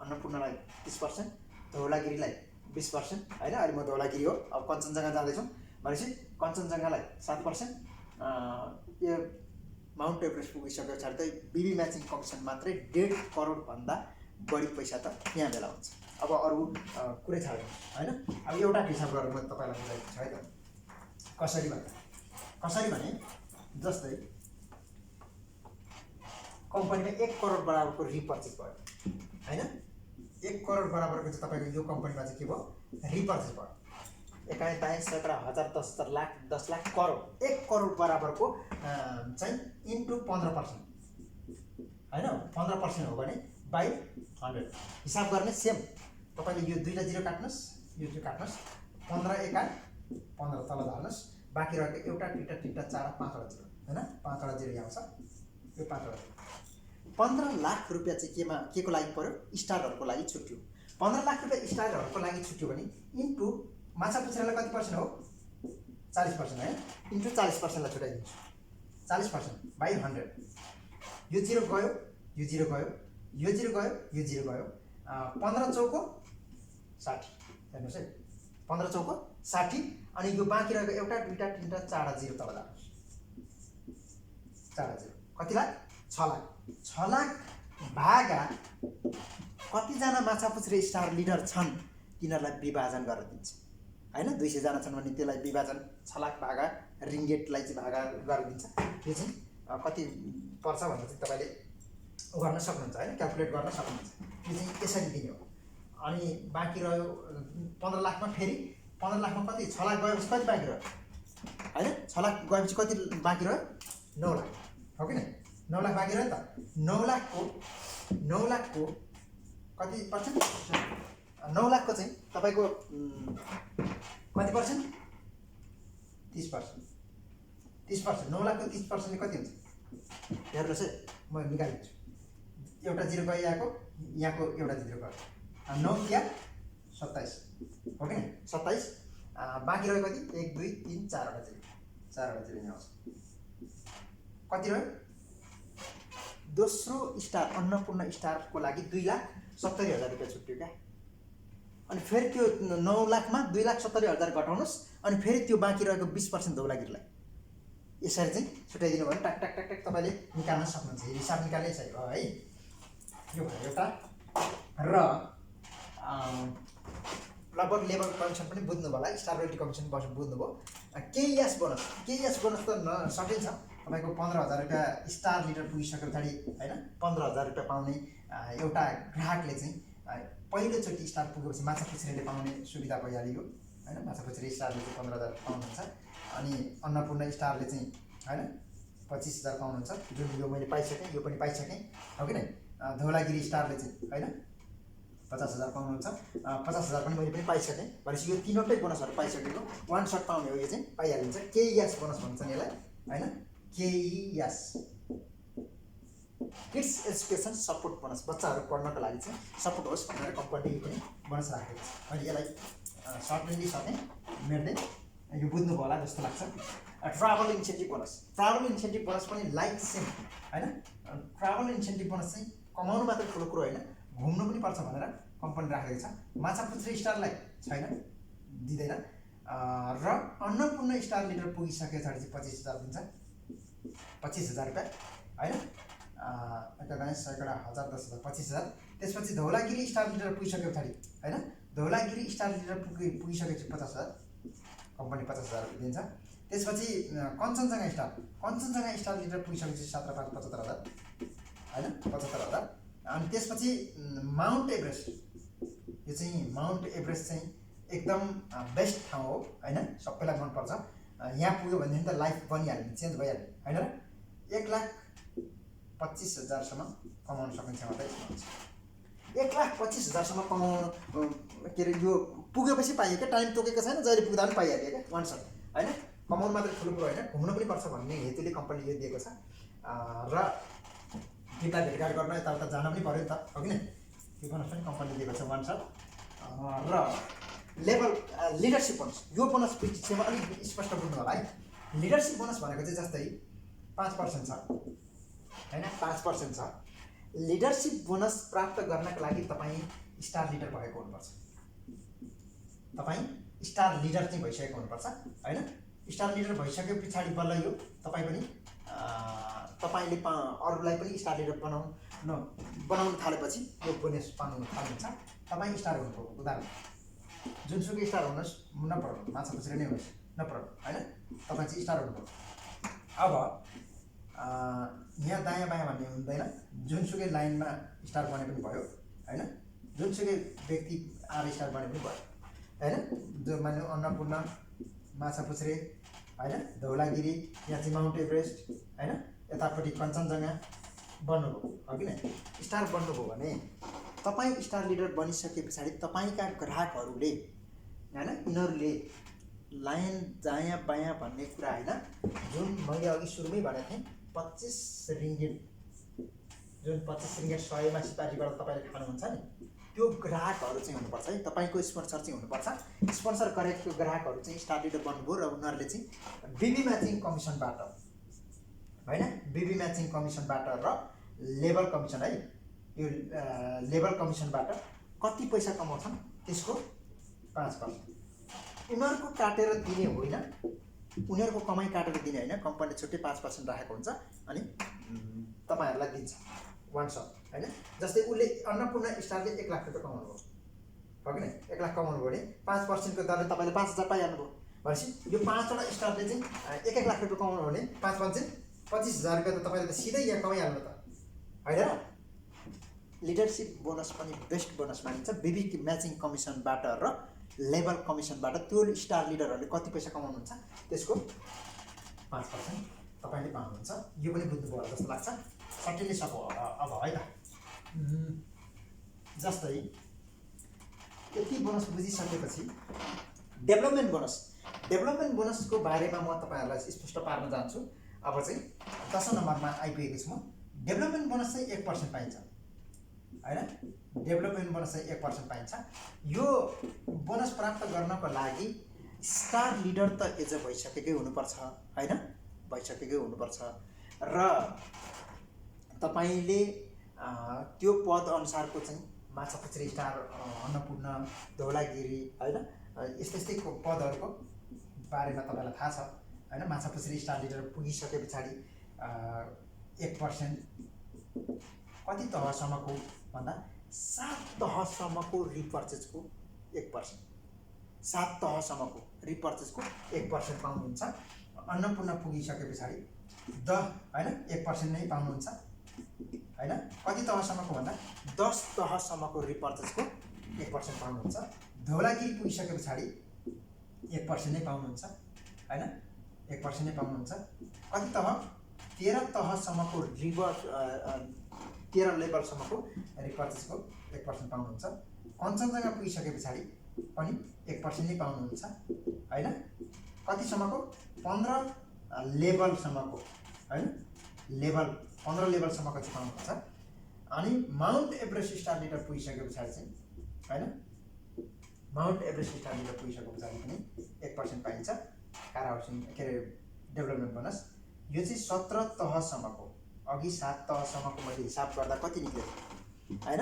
अन्नपूर्णलाई 30% धौलागिरीलाई 20% हैन अहिले म धौलागिरी हो अब कञ्चनजङ्घा जाँदैछौँ भनेपछि कञ्चनजङ्घालाई 7% यो माउन्ट एभरेस्ट पुगिसकेको छ त बिबी म्याचिङ कमिसन मात्रै 1.5 करोड भन्दा बढी पैसा त यहाँ बेला हुन्छ। अब अरू कुरै छाड्नु हैन अब एउटा हिसाब गरेर म तपाईलाई बुझाइदिन्छु है त कसरी भने जस्तै कम्पनीमा 1 करोड बराबरको रिपर्चेज भयो हैन 1 करोड बराबरको चाहिँ तपाईको यो कम्पनीमा चाहिँ के भयो रिपर्चेज भयो एकाइ बाइ 17 हजार 10 लाख 10 लाख करोड 1 करोड बराबरको चाहिँ इन्टु 15% हैन 15% हो भने बाइ 100 हिसाब गर्ने सेम तपाईले यो दुईटा 0 काट्नुस् यो चाहिँ काट्नुस् 15 एकाइ 15 तल झार्नुस् बाँकी रहेको एउटा दुईटा तीनटा चार पाँचवटा 0 हैन पाँचवटा 0 यहाँ आउँछ यो पाँचवटा 15 लाख रुपैयाँ चाहिँ केको लागि पर्यो स्टारहरुको लागि छुट्यो 15 लाख रुपैयाँ स्टारहरुको लागि छुट्यो भने इन्टु माछापुच्छ्रेलाई कति पर्सेन्ट हो 40% है इन्टु 40% लाई छुटाइदिन्छु 40% बाइ 100 यो 0 गयो यो 0 गयो यो 0 गयो यो 0 गयो 15 चौको 60 हेर्नुस् है 15 चौको 60 अनि यो बाँकी रहेको एउटा दुईटा तीनटा चारवटा 0 तल जानुहोस् चारवटा 0 कतिलाई 6 लाख 6 लाख भागा कतिजना माछापुच्छ्रे स्टार लिडर छन् तिनीहरूलाई विभाजन गरेर दिन्छ हैन 200 जना छन् भने त्यसलाई विभाजन 6 लाख भागा रिङ्गेटलाई चाहिँ भागा गरेर दिन्छ यो चाहिँ कति पर्छ भनेर चाहिँ तपाईले गर्न सक्नुहुन्छ हैन क्याल्कुलेट गर्न सक्नुहुन्छ यो चाहिँ यसरी दिने हो अनि बाँकी रह्यो 15 लाखमा फेरि 15 लाखमा कति 6 लाख गएपछि कति बाँकी रह्यो होइन 6 लाख गएपछि कति बाँकी रह्यो 9 लाख हो कि नै 9 लाख बाँकी रह्यो त 9 लाखको कति पर्सेन्ट 9 लाखको चाहिँ तपाईँको कति पर्सेन्ट 30%। 30% 9 लाखको 30%ले कति हुन्छ हेर्नुहोस् है म निकालिदिन्छु एउटा जिरो गइ यहाँको एउटा जिरो गयो 9 क्या 27 हो कि 27 बाँकी रह्यो कति 1 2 3 4वटा जिरो यहाँ आउँछ कति रह्यो दोस्रो स्टार अन्नपूर्ण स्टारको लागि 2,70,000 रुपियाँ छुट्यो क्या अनि फेरि त्यो 9 लाखमा 2,70,000 घटाउनुहोस् अनि फेरि त्यो बाँकी रहेको 20% धौलागिरीलाई यसरी चाहिँ छुट्याइदिनु भयो टाक टाक टाक टाक तपाईँले निकाल्न सक्नुहुन्छ हिसाब निकाल्नै चाहियो है यो भयो एउटा र लगभग लेबर कमिसन पनि बुझ्नुभयो होला स्टार रोयल्टी कमिसन बुझ्नुभयो केइएस बोनस त सकिन्छ तपाईँको 15,000 रुपियाँ स्टार लिटर पुगिसके पछाडि होइन 15,000 रुपियाँ पाउने एउटा ग्राहकले चाहिँ पहिलोचोटि स्टार पुगेपछि माछा पुछरेले पाउने सुविधा भइहाल्यो होइन माछा पुछरे स्टारले चाहिँ 15,000 पाउनुहुन्छ अनि अन्नपूर्ण स्टारले चाहिँ होइन 25,000 पाउनुहुन्छ जुन यो मैले पाइसकेँ यो पनि पाइसकेँ हो कि नै धौलागिरी स्टारले चाहिँ होइन 50,000 पाउनुहुन्छ 50,000 पनि मैले पनि पाइसकेँ भनेपछि यो तीनवटै बोनसहरू पाइसकेको वान सर्ट पाउने हो यो चाहिँ पाइहालिन्छ केइएस बोनस भन्छन् यसलाई होइन केइएस किड्स एजुकेसन सपोर्ट बोनस बच्चाहरू पढ्नको लागि चाहिँ सपोर्ट होस् भनेर कम्पनीले पनि बोनस राखेको छ मैले यसलाई सर्टली सकेँ मेट्दै यो बुझ्नुभयो होला जस्तो लाग्छ ट्राभल इन्सेन्टिभ बोनस पनि लाइक सेम होइन ट्राभल इन्सेन्टिभ बोनस चाहिँ कमाउनु मात्रै ठुलो कुरो होइन घुम्नु पनि पर्छ भनेर कम्पनी राखेको छ माछा पुछरे स्टारलाई छैन दिँदैन र अन्नपूर्ण स्टार लिटर पुगिसके पछाडि चाहिँ 25,000 दिन्छ 25,000 रुपियाँ होइन एउटा 100 1000 10,000 25,000 त्यसपछि धौलागिरी स्टार लिटर पुगिसके पछाडि होइन धौलागिरी स्टार लिटर पुगिसकेपछि 50,000 कम्पनी 50,000 रुपियाँ दिन्छ त्यसपछि कञ्चनजङ्घा स्टार लिटर पुगिसकेपछि 7 5 75,000 होइन 75,000 अनि त्यसपछि माउन्ट एभरेस्ट यो चाहिँ माउन्ट एभरेस्ट चाहिँ एकदम बेस्ट ठाउँ हो होइन सबैलाई मनपर्छ यहाँ पुग्यो भनेदेखि त लाइफ बनिहाल्यो चेन्ज भइहाल्यो होइन र 1,25,000 कमाउन सकिन्छ मात्रै 1,25,000 कमाउनु के अरे यो पुगेपछि पाइयो क्या टाइम तोकेको छैन जहिले पुग्दा पनि पाइहाल्यो क्या वान सर्ट होइन कमाउनु मात्रै ठुलो कुरो होइन घुम्नु पनि पर्छ भन्ने हेतुले कम्पनीले यो दिएको छ र किता भेटघाट गर्न यताउता जान पनि पऱ्यो नि त हो कि नै त्यो बोनस पनि कम्पनीले दिएको छ वान सर्ट र लिडरसिप बोनस यो बोनस विषयमा अलिक स्पष्ट बुझ्नु होला है लिडरसिप बोनस भनेको चाहिँ जस्तै 5% छ होइन 5% छ लिडरसिप बोनस प्राप्त गर्नका लागि तपाईँ स्टार लिडर भएको हुनुपर्छ तपाईँ स्टार लिडर चाहिँ भइसकेको हुनुपर्छ होइन स्टार लिडर भइसके पछाडि बल्ल यो तपाईँ पनि तपाईँले अरूलाई पनि स्टार लिडर बनाउन थालेपछि यो बोनस पाउन थाल्नुहुन्छ तपाईँ स्टार हुनुभयो उदाहरण जुनसुकै स्टार हुनुहोस् नपरौँ माछा पुछरे नै होस् नपरौँ होइन तपाईँ चाहिँ स्टार हुनुभयो अब यहाँ दायाँ बायाँ भन्ने हुँदैन जुनसुकै लाइनमा स्टार बने पनि भयो होइन जुनसुकै व्यक्ति आर स्टार बने पनि भयो होइन जो मान्यो अन्नपूर्ण माछा पुछरे होइन धौलागिरी यहाँ चाहिँ माउन्ट एभरेस्ट होइन यतापट्टि कञ्चनजङ्घा बन्नुभयो हो कि नै स्टार बन्नुभयो भने तपाईँ स्टार लिडर बनिसके पछाडि तपाईँका ग्राहकहरूले होइन यिनीहरूले लाइन दायाँ बायाँ भन्ने कुरा होइन जुन मैले अघि सुरुमै भनेको थिएँ 25 रिङ्गिट जुन 25 रिङ्गिट 100मा सिपारीबाट तपाईँले खानुहुन्छ नि त्यो ग्राहकहरू चाहिँ हुनुपर्छ है तपाईँको स्पोन्सर चाहिँ हुनुपर्छ स्पोन्सर गरेको ग्राहकहरू चाहिँ स्टार लिडर बन्नुभयो र उनीहरूले चाहिँ बिबी म्याचिङ कमिसनबाट होइन बिबी म्याचिङ कमिसनबाट र लेबर कमिसन है यो लेबर कमिसनबाट कति पैसा कमाउँछन् त्यसको 5% उनीहरूको काटेर दिने होइन उनीहरूको कमाइ काटेर दिने होइन कम्पनीले छुट्टै 5% राखेको हुन्छ अनि तपाईँहरूलाई दिन्छ वान सर्ट होइन जस्तै उसले अन्नपूर्ण स्टारले 1 लाख रुपियाँ कमाउनु भयो हो कि नै 1 लाख कमाउनु भयो भने 5% को दरले तपाईँले 5,000 पाइहाल्नुभयो भनेपछि यो 5वटा स्टारले चाहिँ 1 लाख रुपियाँ कमाउनु हो भने 5 25,000 रुपियाँ त तपाईँले त सिधै यहाँ कमाइहाल्नु त होइन लिडरसिप बोनस पनि बेस्ट बोनस मानिन्छ। बेबी म्याचिङ कमिसनबाट र लेभल कमिसनबाट त्यो स्टार लिडरहरूले कति पैसा कमाउनुहुन्छ त्यसको 5% तपाईँले पाउनुहुन्छ। यो पनि बुझ्नुभयो होला जस्तो लाग्छ। सट्टैले सक्यो अब है त। जस्तै यति बोनस बुझिसकेपछि डेभलपमेन्ट बोनसको बारेमा म तपाईँहरूलाई स्पष्ट पार्न जान्छु। अब चाहिँ 10 नम्बरमा आइपुगेको छु म। डेभलपमेन्ट बोनस चाहिँ 1% पाइन्छ हैन। डेभलपमेन्ट बोनस चाहिँ 1% पाइन्छ। यो बोनस प्राप्त गर्नको लागि स्टार लिडर त एज भइसकेकै हुनुपर्छ हैन, भइसकेकै हुनुपर्छ र तपाईले त्यो पद अनुसारको चाहिँ माछापुच्छ्रे स्टार, अन्नपूर्ण, धौलागिरी हैन, यस्तै पदहरूको बारेमा तपाईँलाई थाहा छ हैन। माछापुच्छ्रे स्टार लिडर पुगिसके पछाडि 1% कति तहसम्मको भन्दा 7 तहसम्मको रिपर्चेजको 1%, 7 तहसम्मको रिपर्चेजको 1% पाउनुहुन्छ। अन्नपूर्ण पुगिसके पछाडि हैन 1% नै पाउनुहुन्छ हैन। कति तहसम्मको भन्दा 10 तहसम्मको रिपर्चेजको 1% पाउनुहुन्छ। धौलागिरी पुगिसके पछाडि 1% नै पाउनुहुन्छ हैन, 1% नै पाउनुहुन्छ। कति तह 13 तहसम्मको 13 लेभलसम्मको रिपर्चेजको 1% पाउनुहुन्छ। कञ्चनजङ्घा पुगिसके पछाडि पनि 1% नै पाउनुहुन्छ हैन। कतिसम्मको 15 लेभलसम्मको हैन, 15 लेभलसम्मको चाहिँ पाउनुहुन्छ। अनि माउन्ट एभरेस्ट स्टार लिडर पुगिसके पछाडि चाहिँ हैन, माउन्ट एभरेस्ट स्टार लिडर पुगिसके पछाडि पनि 1% पाइन्छ कार हाउसिङ डेभलपमेन्ट बोनस। यो चाहिँ 17 तहसम्मको, अघि 7 तहसम्मको मैले हिसाब गर्दा कति निक्ल्यो हैन,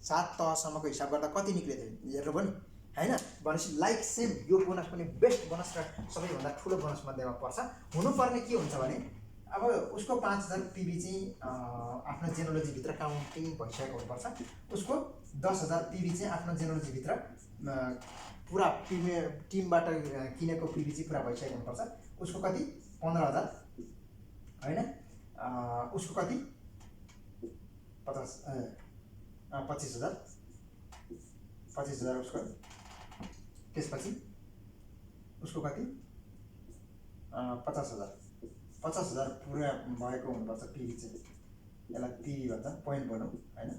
7 तहसम्मको हिसाब गर्दा कति निक्ल्यो हेर्नु पनि हैन। भनेपछि लाइक सेम यो बोनस पनि बेस्ट बोनस र सबैभन्दा ठुलो बोनस मध्येमा पर्छ। हुनुपर्ने के हुन्छ भने अब उसको 5000 पिबी चाहिँ आफ्नो जेनोलोजीभित्र काउन्टिङ भइसकेको हुनुपर्छ। उसको 10000 पिबी चाहिँ आफ्नो जेनोलोजीभित्र पुरा टिमबाट किनेको पिबी चाहिँ पुरा भइसकेको हुनुपर्छ। उसको कति 15000 हैन, उसको कति 25000 उसको। त्यसपछि उसको कति 50000 पुरा भएको हुनुपर्छ पिबी चाहिँ। यसलाई पिबी भन्छ, पोइन्ट भनौँ हैन।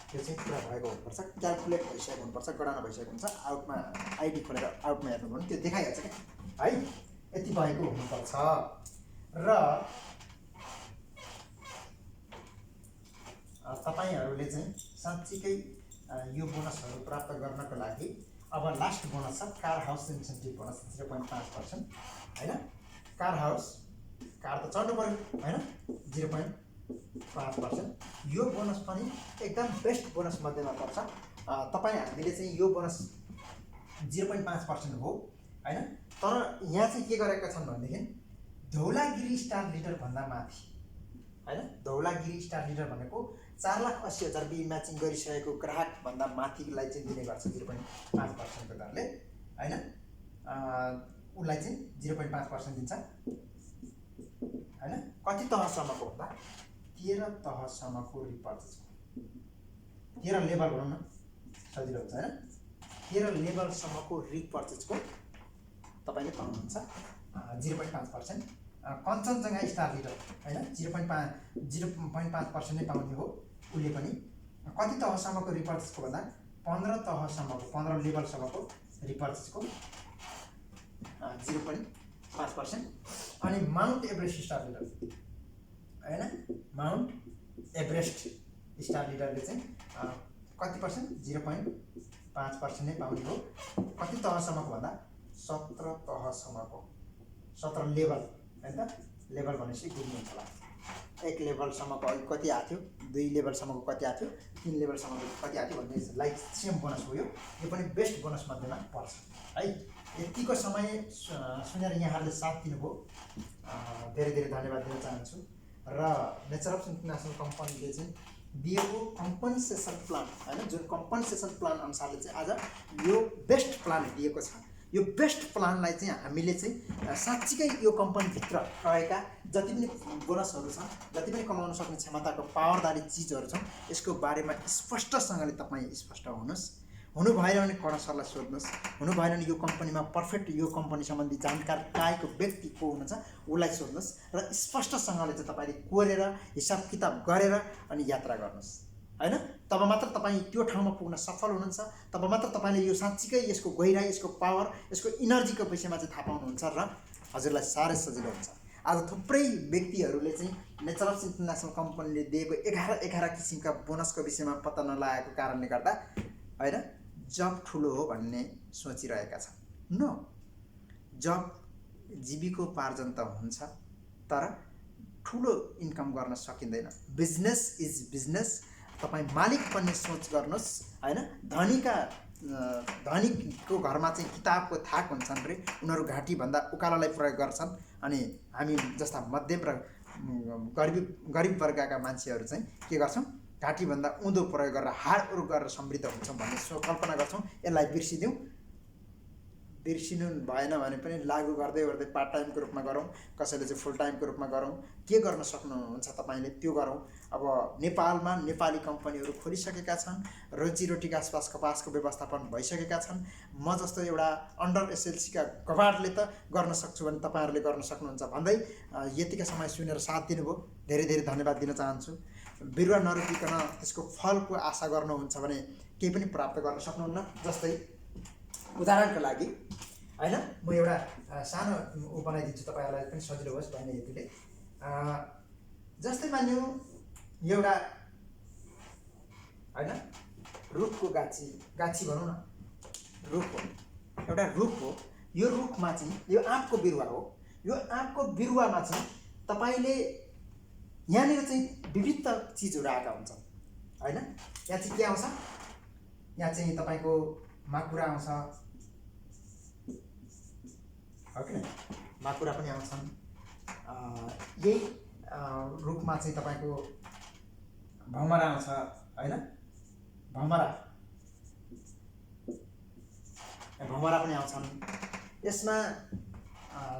त्यो चाहिँ पुरा भएको हुनुपर्छ, क्यालकुलेट भइसकेको हुनुपर्छ, गणना भइसकेको हुन्छ। आउटमा आइडी खोलेर आउटमा हेर्नु भने त्यो देखाइहाल्छ क्या है। यति भएको हुनुपर्छ र तपाईहरूले चाहिँ साँच्चीकै यो बोनसहरू प्राप्त गर्नको लागि अब लास्ट बोनस छ कार हाउस इन्सेन्टिभ बोनस 0.5% हैन। कार हाउस कार त चढ्नु पर्यो हैन, 0.5%। यो बोनस पनि एकदम बेस्ट बोनस मध्येमा पर्छ। हामीले चाहिँ यो बोनस 0.5% हो हैन। तर यहाँ चाहिँ के गरेका छन् भनेदेखि धौलागिरी स्टार लिडर भन्दा माथि हैन। धौलागिरी स्टार लिडर भनेको 4,80,000 बी म्याचिङ गरिसकेको ग्राहक भन्दा माथिलाई चाहिँ दिने गर्छ 0.5% को दरले हैन। उसलाई चाहिँ 0.5% दिन्छ हैन। कति तहसम्मको भन्दा 13 तहसम्मको रिपर्चेजको, 13 लेभल भनौँ न सजिलो हुन्छ हैन। 13 लेभलसम्मको रिपर्चेजको तपाईले पाउनुहुन्छ 0.5%। कञ्चनजङ्घा स्टार लिडर हैन 0.5% नै पाउने हो उसले पनि। कति तहसम्मको रिपर्चेजको भन्दा 15 तहसम्मको, 15 लेभलसम्मको रिपर्चेजको 0.5%। अनि माउन्ट एभरेस्ट स्टार लिडर हैन, माउन्ट एभरेस्ट स्टार लिडरले चाहिँ कति पर्सेन्ट 0.5% नै पाउने हो। कति तहसम्मको भन्दा 17 तहसम्मको, 17 लेभल हैन त। लेभल भनेपछि बुझ्नुहुन्छ होला, 1 लेभलसम्मको कति आएको थियो, 2 लेभलसम्मको कति आएको थियो, 3 लेभलसम्मको कति आएको थियो भन्ने लाइक सेम बोनस हो। यो पनि बेस्ट बोनस मध्येमा पर्छ है। यतिको समय सुनेर यहाँहरूले साथ दिनुभयो, धेरै धेरै धन्यवाद दिन चाहन्छु। र नेचरअप्स इन्टरनेसनल कम्पनीले चाहिँ दिएको कम्पनसेसन प्लान हैन, जुन कम्पनसेसन प्लान अनुसारले चाहिँ आज यो बेस्ट प्लान दिएको छ। यो बेस्ट प्लानलाई चाहिँ हामीले चाहिँ साँच्चीकै यो कम्पनीभित्र रहेका जति पनि बोनसहरू छन्, जति पनि कमाउन सक्ने क्षमताको पावरदारी चिजहरू छन्, यसको बारेमा स्पष्टसँगले तपाईँ स्पष्ट हुनुहोस्। हुनु भएन भने कर्ण सरलाई सोध्नुहोस्, हुनु भएन भने यो कम्पनीमा पर्फेक्ट यो कम्पनी सम्बन्धी जानकार पाएको व्यक्ति को हुनुहुन्छ उसलाई सोध्नुहोस् र स्पष्टसँगले चाहिँ तपाईँले कोरेर हिसाब किताब गरेर अनि यात्रा गर्नुहोस्, हैन? तब मात्र तपाईँ त्यो ठाउँमा पुग्न सफल हुनुहुन्छ। तब मात्र तपाईँले यो साँच्चीकै यसको गहिराई, यसको पावर, यसको इनर्जीको विषयमा चाहिँ थाहा पाउनुहुन्छ र हजुरलाई साह्रै सजिलो हुन्छ। आज थुप्रै व्यक्तिहरूले चाहिँ नेचरल्स इन्टरनेसनल कम्पनीले दिएको 11 किसिमका बोनसको विषयमा पत्ता नलागेको कारणले गर्दा हैन जब ठुलो हो भन्ने सोचिरहेका छन्। नो, जब जीविकोपार्जन त हुन्छ तर ठुलो इन्कम गर्न सकिँदैन। Business is business. तपाईँ मालिक बन्ने सोच गर्नुहोस्, हैन? धनीको घरमा चाहिँ किताबको थाक हुन्छन् रे, उनीहरू घाँटीभन्दा उकालोलाई प्रयोग गर्छन् अनि हामी जस्ता मध्यम र गरिब वर्गका मान्छेहरू चाहिँ के गर्छौँ, घाँटीभन्दा उँधो प्रयोग गरेर हार्ड वर्क गरेर समृद्ध हुन्छौँ भन्ने कल्पना गर्छौँ। यसलाई बिर्सिदिउँ। बिर्सिनु भएन भने पनि लागू गर्दै गर्दै पार्ट टाइमको रूपमा गरौँ, कसैले चाहिँ फुल टाइमको रूपमा गरौँ। के गर्न सक्नुहुन्छ तपाईँले त्यो गरौँ। अब नेपालमा नेपाली कम्पनीहरू खोलिसकेका छन्, रोजीरोटीका आसपास कपासको व्यवस्थापन भइसकेका छन्। म जस्तो एउटा अन्डर एसएलसीका गवाडले त गर्न सक्छु भने तपाईँहरूले गर्न सक्नुहुन्छ भन्दै यतिका समय सुनेर साथ दिनुभयो, धेरै धेरै धन्यवाद दिन चाहन्छु। बिरुवा नरोपिकन त्यसको फलको आशा गर्नुहुन्छ भने केही पनि प्राप्त गर्न सक्नुहुन्न। जस्तै उदाहरणको लागि हैन, म एउटा सानो बनाइदिन्छु तपाईँहरूलाई पनि सजिलो होस् भन्ने हेतुले। जस्तै मान्यौँ एउटा हैन रुखको गाछी भनौँ न, रुख हो, एउटा रुख हो। यो रुखमा चाहिँ यो आँपको बिरुवा हो। यो आँपको बिरुवामा चाहिँ तपाईँले यहाँनिर चाहिँ विविध चिजहरू आएका हुन्छन्, हैन? यहाँ चाहिँ के आउँछ, यहाँ चाहिँ तपाईँको माकुरा आउँछ, हो कि माकुरा पनि आउँछन्। यही रुखमा चाहिँ तपाईँको भमरा आउँछ, हैन? भमरा पनि आउँछन्। यसमा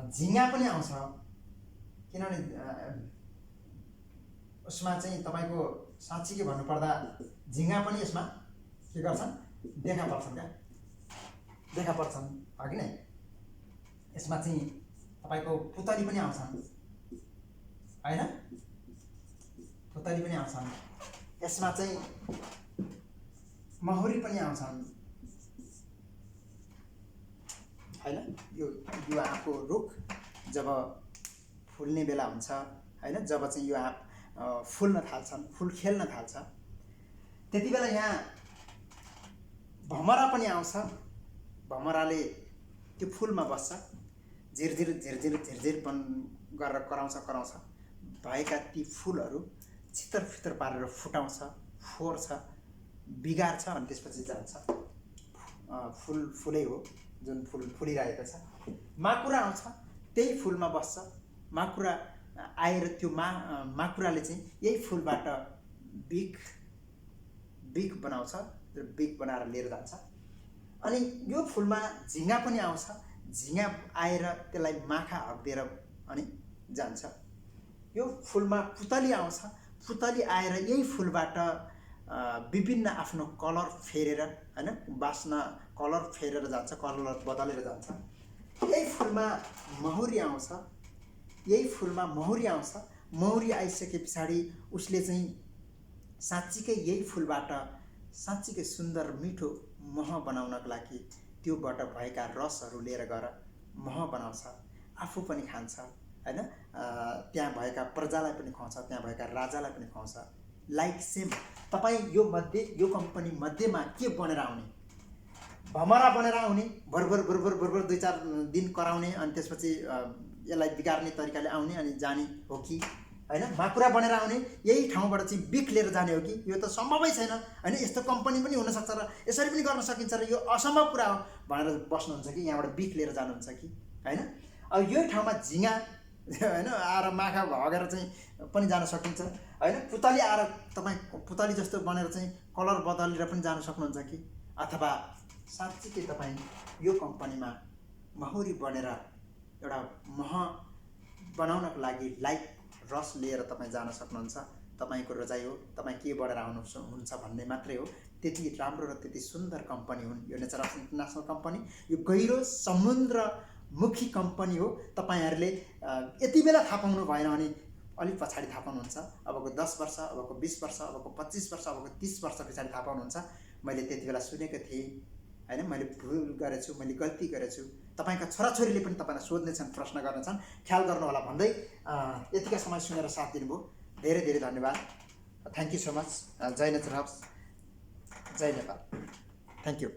झिङ्गा पनि आउँछ, किनभने उसमा चाहिँ तपाईँको साँच्ची के भन्नुपर्दा झिङ्गा पनि यसमा के गर्छन्, देखा पर्छन्, हो कि नै? यसमा चाहिँ तपाईँको पुतली पनि आउँछन्, हैन? पुतली पनि आउँछन्। यसमा चाहिँ महुरी पनि आउँछन्, हैन? यो आँपको रुख जब फुल्ने बेला हुन्छ, हैन? जब चाहिँ यो आँप फुल्न थाल्छन्, फुल खेल्न थाल्छ, त्यति बेला यहाँ भमरा पनि आउँछ। भमराले त्यो फुलमा बस्छ, झिरझिर गरेर कराउँछ। भएका ती फुलहरू छितर पारेर फुटाउँछ, फोर्छ, बिगार्छ अनि त्यसपछि जान्छ। फुलै हो जुन फुल फुलिरहेको छ। माकुरा आउँछ, त्यही फुलमा बस्छ। माकुरा आएर त्यो माकुराले चाहिँ यही फुलबाट बिख बनाउँछ र बिख बनाएर लिएर जान्छ। अनि यो फुलमा झिङ्गा पनि आउँछ। झिङ्गा आएर त्यसलाई माखा हगिदिएर अनि जान्छ। यो फुलमा पुतली आउँछ। पुतली आएर यही फुलबाट विभिन्न आफ्नो कलर फेरेर, हैन, बास्ना कलर फेरेर जान्छ, कलर बदलेर जान्छ। यही फुलमा महुरी आउँछ। महुरी आइसके पछाडि उसले चाहिँ साँच्चीकै यही फुलबाट साँच्चीकै सुन्दर मिठो मह बनाउनको लागि त्योबाट भएका रसहरू लिएर गएर मह बनाउँछ, आफू पनि खान्छ, हैन? त्यहाँ भएका प्रजालाई पनि खुवाउँछ, त्यहाँ भएका राजालाई पनि खुवाउँछ। लाइक सेम तपाईँ यो कम्पनी मध्येमा के बनेर आउने, भमरा बनेर आउने, भरभर 2-4 दिन कराउने अनि त्यसपछि यसलाई बिगार्ने तरिकाले आउने अनि जाने हो कि, हैन? माकुरा बनेर आउने, यही ठाउँबाट चाहिँ बिख लिएर जाने हो कि? यो त सम्भवै छैन, हैन? यस्तो कम्पनी पनि हुनसक्छ र यसरी पनि गर्न सकिन्छ र यो असम्भव कुरा हो भनेर बस्नुहुन्छ कि यहाँबाट बिख लिएर जानुहुन्छ कि, हैन? अब यही ठाउँमा झिङ्गा, हैन, आएर माखा भगेर चाहिँ पनि जान सकिन्छ, हैन? पुतली आएर तपाईँ पुतली जस्तो बनेर चाहिँ कलर बदलेर पनि जान सक्नुहुन्छ कि? अथवा साँच्चीकै तपाईँ यो कम्पनीमा महुरी बनेर एउटा मह बनाउनको लागि लाइफ रस लिएर तपाईँ जान सक्नुहुन्छ। तपाईँको रोजाइ हो, तपाईँ के बढेर आउनुहुन्छ भन्ने मात्रै हो। त्यति राम्रो र त्यति सुन्दर कम्पनी हुन् यो नेचरअप्स इन्टरनेसनल कम्पनी। यो गहिरो समुद्रमुखी कम्पनी हो। तपाईँहरूले यति बेला थाहा पाउनु भएन भने अलिक पछाडि थाहा पाउनुहुन्छ। अबको 10 वर्ष, अबको 20 वर्ष, अबको 25 वर्ष, अबको 30 वर्ष पछाडि थाहा पाउनुहुन्छ। मैले त्यति बेला सुनेको थिएँ हैन, मैले भुल गरेछु, मैले गल्ती गरेछु। तपाईँका छोराछोरीले पनि तपाईँलाई सोध्नेछन्, प्रश्न गर्नेछन्, ख्याल गर्नु होला भन्दै यतिका समय सुनेर साथ दिनुभयो। धेरै धेरै धन्यवाद। Thank you so much. जय नेचरअप्स, जय नेपाल। Thank you.